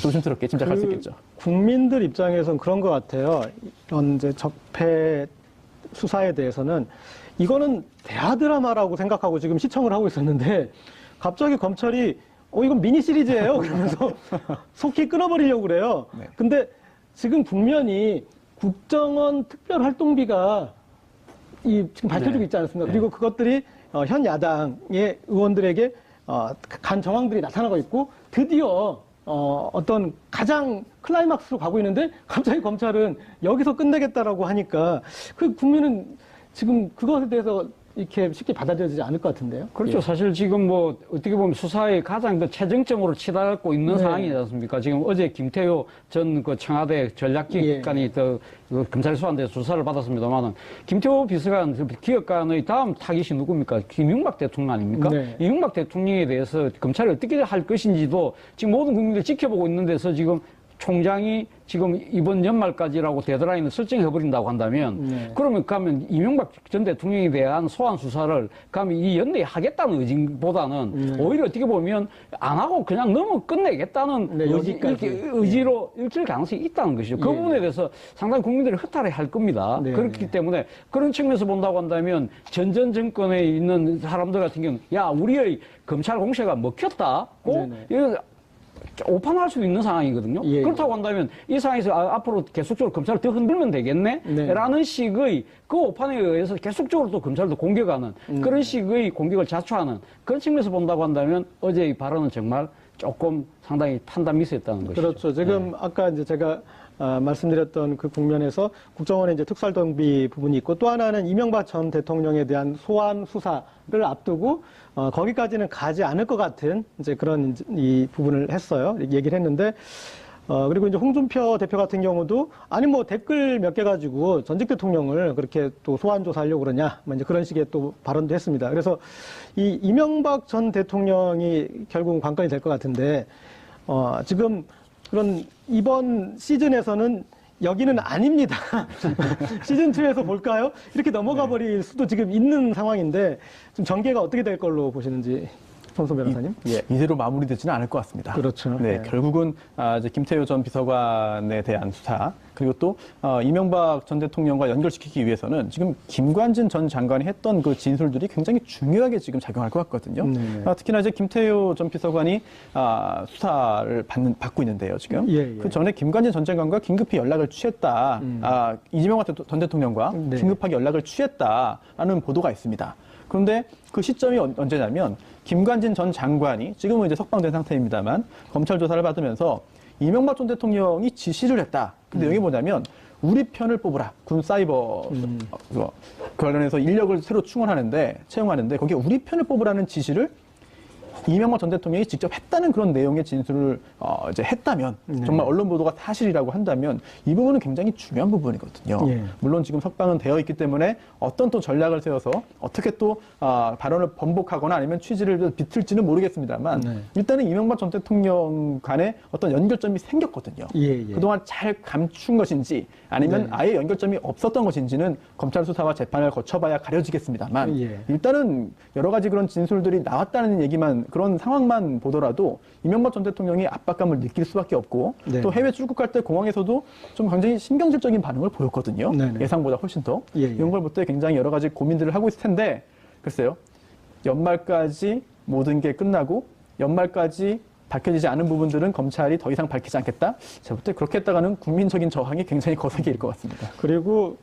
조심스럽게 짐작할 수 있겠죠. 국민들 입장에선 그런 것 같아요. 이런 이제 적폐 수사에 대해서는 이거는 대하 드라마라고 생각하고 지금 시청을 하고 있었는데 갑자기 검찰이 이건 미니 시리즈예요. 그러면서 속히 끊어버리려고 그래요. 네. 근데 지금 국면이 국정원 특별활동비가 지금 밝혀지고 있지 않습니까? 그리고 그것들이 현 야당의 의원들에게 간 정황들이 나타나고 있고 드디어 어떤 가장 클라이막스로 가고 있는데 갑자기 검찰은 여기서 끝내겠다라고 하니까 그 국민은 지금 그것에 대해서 이렇게 쉽게 받아들여지지 않을 것 같은데요. 그렇죠. 예. 사실 지금 뭐 어떻게 보면 수사의 가장 그 최정점으로 치닫고 있는 네. 상황이지 않습니까? 지금 어제 김태효 전 그 청와대 전략기획관이 또 검찰 수사한테 조사를 받았습니다만은 김태효 비서관 기획관의 다음 타깃이 누굽니까? 이명박 대통령 아닙니까? 네. 이명박 대통령에 대해서 검찰이 어떻게 할 것인지도 지금 모든 국민들이 지켜보고 있는 데서 지금 총장이 지금 이번 연말까지라고 데드라인을 설정해버린다고 한다면 네. 그러면 가면 이명박 전 대통령에 대한 소환 수사를 가면 이 연내에 하겠다는 의지보다는 오히려 어떻게 보면 안 하고 그냥 너무 끝내겠다는 네, 여기까지. 의지로 읽힐 가능성이 있다는 것이죠. 그 예. 부분에 대해서 상당히 국민들이 허탈해 할 겁니다. 네. 그렇기 때문에 그런 측면에서 본다고 한다면 전 정권에 있는 사람들 같은 경우는 야 우리의 검찰 공세가 먹혔다고 네네. 이런 오판할 수도 있는 상황이거든요. 예. 그렇다고 한다면 이 상황에서 앞으로 계속적으로 검찰을 더 흔들면 되겠네? 네. 라는 식의 그 오판에 의해서 계속적으로 또 검찰도 공격하는 그런 식의 공격을 자초하는 그런 측면에서 본다고 한다면 어제의 발언은 정말 조금 상당히 판단 미스였다는 것이죠. 그렇죠. 지금 아까 이제 제가 말씀드렸던 그 국면에서 국정원의 이제 특수활동비 부분이 있고 또 하나는 이명박 전 대통령에 대한 소환 수사를 앞두고 거기까지는 가지 않을 것 같은 이제 그런 이 부분을 했어요. 얘기를 했는데 그리고 이제 홍준표 대표 같은 경우도 아니 뭐 댓글 몇 개 가지고 전직 대통령을 그렇게 또 소환 조사하려고 그러냐 뭐 이제 그런 식의 또 발언도 했습니다. 그래서 이 이명박 전 대통령이 결국은 관건이 될 것 같은데 지금 그런 이번 시즌에서는 여기는 아닙니다. 시즌2에서 볼까요? 이렇게 넘어가 버릴 수도 지금 있는 상황인데 좀 전개가 어떻게 될 걸로 보시는지 손소 변호사님? 예, 이대로 마무리되지는 않을 것 같습니다. 그렇죠. 네, 네. 결국은 이제 김태효 전 비서관에 대한 수사 그리고 또 이명박 전 대통령과 연결시키기 위해서는 지금 김관진 전 장관이 했던 그 진술들이 굉장히 중요하게 지금 작용할 것 같거든요. 네. 특히나 이제 김태효 전 비서관이 수사를 받고 있는데요, 지금. 예, 예. 그 전에 김관진 전 장관과 긴급히 연락을 취했다. 이재명 전 대통령과 네. 긴급하게 연락을 취했다라는 보도가 있습니다. 그런데 그 시점이 언제냐면 김관진 전 장관이 지금은 이제 석방된 상태입니다만 검찰 조사를 받으면서 이명박 전 대통령이 지시를 했다. 근데 여기 뭐냐면 우리 편을 뽑으라. 군 사이버 관련해서 인력을 새로 채용하는데 거기에 우리 편을 뽑으라는 지시를 이명박 전 대통령이 직접 했다는 그런 내용의 진술을 이제 했다면 정말 언론 보도가 사실이라고 한다면 이 부분은 굉장히 중요한 부분이거든요. 예. 물론 지금 석방은 되어 있기 때문에 어떤 또 전략을 세워서 어떻게 또 발언을 번복하거나 아니면 취지를 비틀지는 모르겠습니다만 네. 일단은 이명박 전 대통령 간에 어떤 연결점이 생겼거든요. 예, 예. 그동안 잘 감춘 것인지 아니면 네. 아예 연결점이 없었던 것인지는 검찰 수사와 재판을 거쳐봐야 가려지겠습니다만 예. 일단은 여러 가지 그런 진술들이 나왔다는 얘기만 그런 상황만 보더라도 이명박 전 대통령이 압박감을 느낄 수밖에 없고 네. 또 해외 출국할 때 공항에서도 좀 굉장히 신경질적인 반응을 보였거든요. 네네. 예상보다 훨씬 더. 예, 예. 이런 걸 볼 때 굉장히 여러 가지 고민들을 하고 있을 텐데 글쎄요. 연말까지 모든 게 끝나고 연말까지 밝혀지지 않은 부분들은 검찰이 더 이상 밝히지 않겠다. 제가 볼 때 그렇게 했다가는 국민적인 저항이 굉장히 거세게 일 것 같습니다. 그리고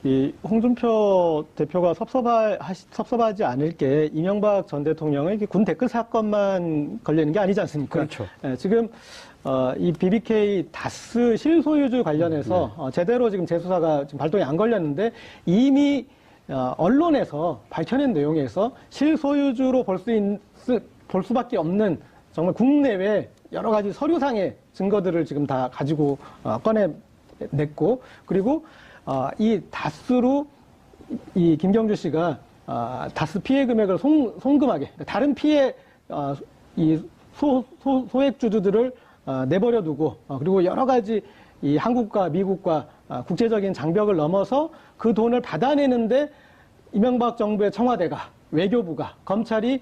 이 홍준표 대표가 섭섭하지 않을 게 이명박 전 대통령의 이렇게 군 댓글 사건만 걸리는 게 아니지 않습니까? 그렇죠. 예, 지금 이 BBK 다스 실소유주 관련해서 제대로 지금 재수사가 지금 발동이 안 걸렸는데 이미 언론에서 밝혀낸 내용에서 실소유주로 볼 수밖에 없는 정말 국내외 여러 가지 서류상의 증거들을 지금 다 가지고 꺼내냈고 그리고 이 다스로 이 김경주 씨가 다스 피해 금액을 송금하게 다른 피해 이 소액주주들을 내버려 두고 그리고 여러 가지 이 한국과 미국과 국제적인 장벽을 넘어서 그 돈을 받아내는데 이명박 정부의 청와대가 외교부가 검찰이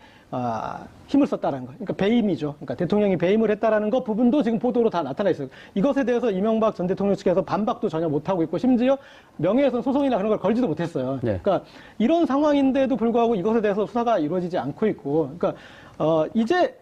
힘을 썼다는 거. 그러니까 배임이죠. 그러니까 대통령이 배임을 했다라는 것 부분도 지금 보도로 다 나타나 있어요. 이것에 대해서 이명박 전 대통령 측에서 반박도 전혀 못 하고 있고 심지어 명예훼손 소송이나 그런 걸 걸지도 못했어요. 네. 그러니까 이런 상황인데도 불구하고 이것에 대해서 수사가 이루어지지 않고 있고, 그러니까 이제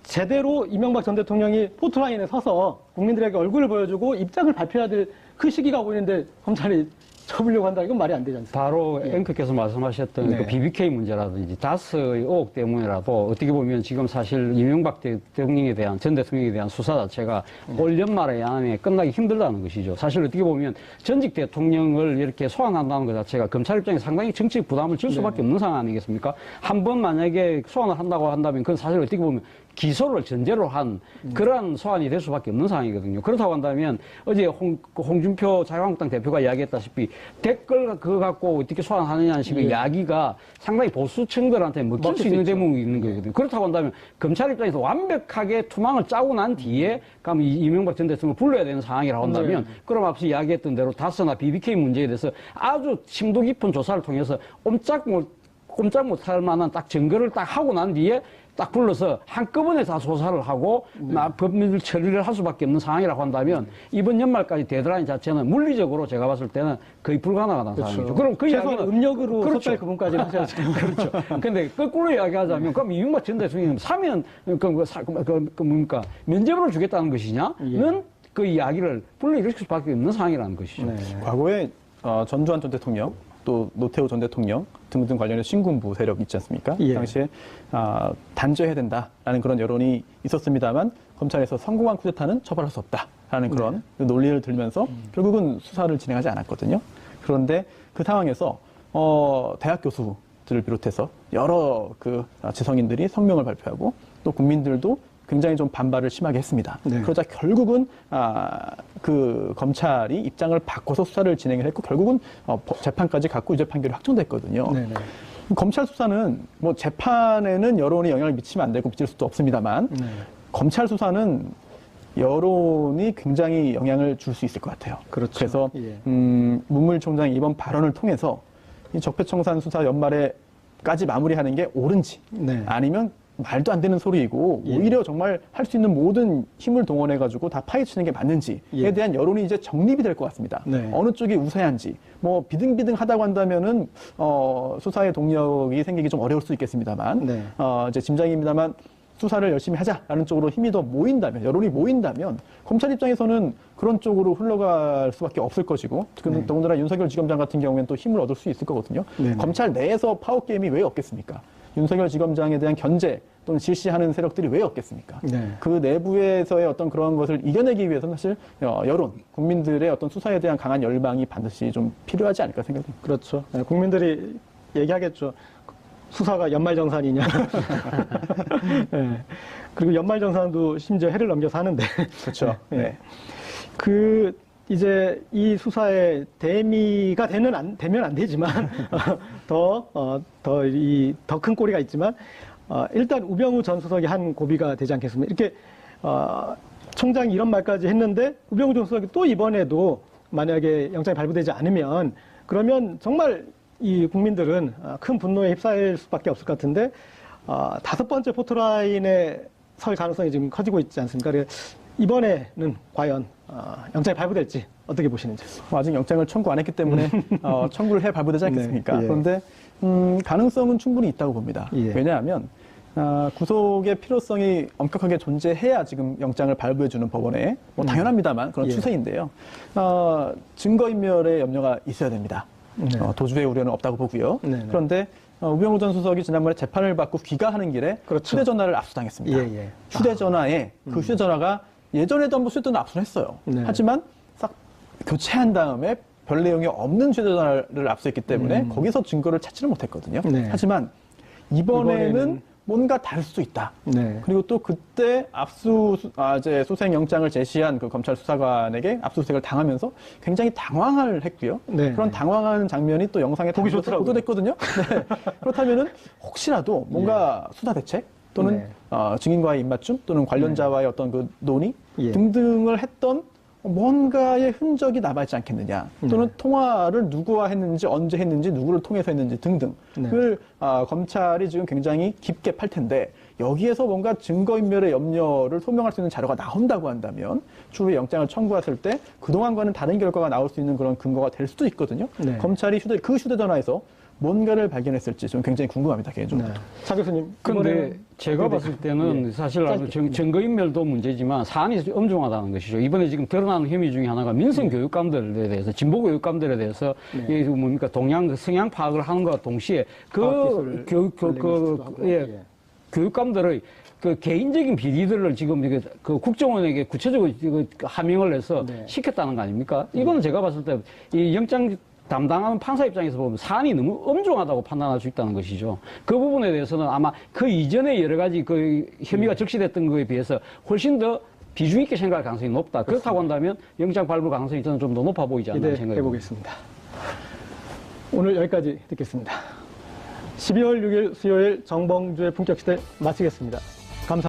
제대로 이명박 전 대통령이 포트라인에 서서 국민들에게 얼굴을 보여주고 입장을 발표해야 될 그 시기가 오고 있는데 검찰이 접으려고 한다. 이건 말이 안 되지 않습니까? 바로 앵커께서 말씀하셨던 네. 그 BBK 문제라든지 다스의 의혹 때문이라도 어떻게 보면 지금 사실 이명박 대통령에 대한 전 대통령에 대한 수사 자체가 올 연말에 안에 끝나기 힘들다는 것이죠. 사실 어떻게 보면 전직 대통령을 이렇게 소환한다는 것 자체가 검찰 입장에 상당히 정치적 부담을 줄 수밖에 없는 상황 아니겠습니까? 한 번 만약에 소환을 한다고 한다면 그건 사실 어떻게 보면 기소를 전제로 한 그러한 소환이 될 수밖에 없는 상황이거든요. 그렇다고 한다면 어제 홍준표 자유한국당 대표가 이야기했다시피 댓글 그거 갖고 어떻게 소환하느냐는 식의 이야기가 상당히 보수층들한테 먹힐 수 있는 대목이 있는 거거든요. 그렇다고 한다면 검찰 입장에서 완벽하게 투망을 짜고 난 뒤에 그럼 이명박 전 대통령을 불러야 되는 상황이라고 한다면 그럼 앞서 이야기했던 대로 다스나 BBK 문제에 대해서 아주 심도 깊은 조사를 통해서 꼼짝 못할 만한 딱 증거를 딱 하고 난 뒤에 딱 불러서 한꺼번에 다 조사를 하고 법률 처리를 할 수밖에 없는 상황이라고 한다면 이번 연말까지 데드라인 자체는 물리적으로 제가 봤을 때는 거의 불가능하다는 상황이죠. 그럼 그 최소한 이야기는 음력으로 그렇죠. 섣달 그분까지 하셔야죠. 그렇죠. 근데 거꾸로 이야기하자면 그럼 이명박 전 대통령이 사면 뭡니까 면죄부를 주겠다는 것이냐는 그 이야기를 불러일으킬 수밖에 없는 상황이라는 것이죠. 네. 과거에 전두환 전 대통령 또 노태우 전 대통령 등등 관련해서 신군부 세력 있지 않습니까? 예. 그 당시에 단죄해야 된다라는 그런 여론이 있었습니다만 검찰에서 성공한 쿠데타는 처벌할 수 없다라는 그런 논리를 들면서 결국은 수사를 진행하지 않았거든요. 그런데 그 상황에서 대학 교수들을 비롯해서 여러 그 지성인들이 성명을 발표하고 또 국민들도 굉장히 좀 반발을 심하게 했습니다. 네. 그러자 결국은 그 검찰이 입장을 바꿔서 수사를 진행을 했고 결국은 재판까지 갖고 유죄 판결이 확정됐거든요. 네네. 검찰 수사는 뭐 재판에는 여론이 영향을 미치면 안 되고 미칠 수도 없습니다만 네. 검찰 수사는 여론이 굉장히 영향을 줄 수 있을 것 같아요. 그렇죠. 그래서 예. 문무일 총장이 이번 발언을 통해서 이 적폐청산 수사 연말에까지 마무리하는 게 옳은지 네. 아니면 말도 안 되는 소리이고 예. 오히려 정말 할 수 있는 모든 힘을 동원해가지고 다 파헤치는 게 맞는지에 예. 대한 여론이 이제 정립이 될 것 같습니다. 네. 어느 쪽이 우세한지 뭐 비등비등하다고 한다면은 수사의 동력이 생기기 좀 어려울 수 있겠습니다만 네. 이제 짐작입니다만 수사를 열심히 하자라는 쪽으로 힘이 더 모인다면 여론이 모인다면 검찰 입장에서는 그런 쪽으로 흘러갈 수밖에 없을 것이고 더군다나 윤석열 지검장 같은 경우에는 또 힘을 얻을 수 있을 거거든요. 네. 검찰 내에서 파워 게임이 왜 없겠습니까? 윤석열 지검장에 대한 견제 또는 실시하는 세력들이 왜 없겠습니까? 네. 그 내부에서의 어떤 그런 것을 이겨내기 위해서는 사실 여론, 국민들의 어떤 수사에 대한 강한 열망이 반드시 좀 필요하지 않을까 생각됩니다. 그렇죠. 네, 국민들이 얘기하겠죠. 수사가 연말정산이냐. 네. 그리고 연말정산도 심지어 해를 넘겨서 하는데. 그렇죠. 네. 이제 이 수사에 대미가 되면 안 되지만, 더 큰 꼬리가 있지만, 일단 우병우 전 수석이 한 고비가 되지 않겠습니까? 이렇게, 총장이 이런 말까지 했는데, 우병우 전 수석이 또 이번에도 만약에 영장이 발부되지 않으면, 그러면 정말 이 국민들은 큰 분노에 휩싸일 수밖에 없을 것 같은데, 5번째 포토라인에 설 가능성이 지금 커지고 있지 않습니까? 그래서 이번에는 과연 영장이 발부될지 어떻게 보시는지. 아직 영장을 청구 안 했기 때문에 청구를 해 발부되지 않겠습니까? 네, 예. 그런데 가능성은 충분히 있다고 봅니다. 예. 왜냐하면 구속의 필요성이 엄격하게 존재해야 지금 영장을 발부해주는 법원에 뭐 당연합니다만 그런 예. 추세인데요. 증거인멸의 염려가 있어야 됩니다. 네. 도주의 우려는 없다고 보고요. 네, 네. 그런데 우병우 전 수석이 지난번에 재판을 받고 귀가하는 길에 그렇죠. 휴대전화를 압수당했습니다. 예, 예. 휴대전화에 그 휴대전화가 예전에도 한번 휴대전화 압수를 했어요. 네. 하지만 싹 교체한 다음에 별 내용이 없는 휴대전화를 압수했기 때문에 거기서 증거를 찾지를 못했거든요. 네. 하지만 이번에는 뭔가 다를 수도 있다. 네. 그리고 또 그때 이제 수색 영장을 제시한 그 검찰 수사관에게 압수수색을 당하면서 굉장히 당황을 했고요. 네. 그런 당황하는 장면이 또 영상에 보기 담겨서 좋더라고요. 보도됐거든요. 네. 그렇다면은 혹시라도 뭔가 수사 대책 또는 네. 증인과의 입맞춤 또는 관련자와의 어떤 그 논의 예. 등등을 했던 뭔가의 흔적이 남아있지 않겠느냐 또는 통화를 누구와 했는지 언제 했는지 누구를 통해서 했는지 등등을 검찰이 지금 굉장히 깊게 팔 텐데 여기에서 뭔가 증거인멸의 염려를 소명할 수 있는 자료가 나온다고 한다면 추후에 영장을 청구했을 때 그동안과는 다른 결과가 나올 수 있는 그런 근거가 될 수도 있거든요. 네. 검찰이 그 휴대전화에서 뭔가를 발견했을지 좀 굉장히 궁금합니다. 개인적으로. 차 교수님. 근데 이번에는 제가 어떻게 봤을 되세요? 때는 예. 사실 짧게. 증거인멸도 문제지만 사안이 엄중하다는 것이죠. 이번에 지금 드러나는 혐의 중에 하나가 민선 교육감들에 대해서, 진보 교육감들에 대해서 이게 뭡니까 동양 성향 파악을 하는 것과 동시에 그 교육감들의 그 개인적인 비리들을 지금 이게 그 국정원에게 구체적으로 하명을 해서 시켰다는 거 아닙니까? 이거는 제가 봤을 때 이 영장 담당하는 판사 입장에서 보면 사안이 너무 엄중하다고 판단할 수 있다는 것이죠. 그 부분에 대해서는 아마 그 이전에 여러 가지 그 혐의가 적시됐던 거에 비해서 훨씬 더 비중 있게 생각할 가능성이 높다. 그렇다고 한다면 영장 발부 가능성이 저는 좀 더 높아 보이지 않나 생각이 듭니다. 해보겠습니다. 오늘 여기까지 듣겠습니다. 12월 6일 수요일 정봉주의 품격시대 마치겠습니다.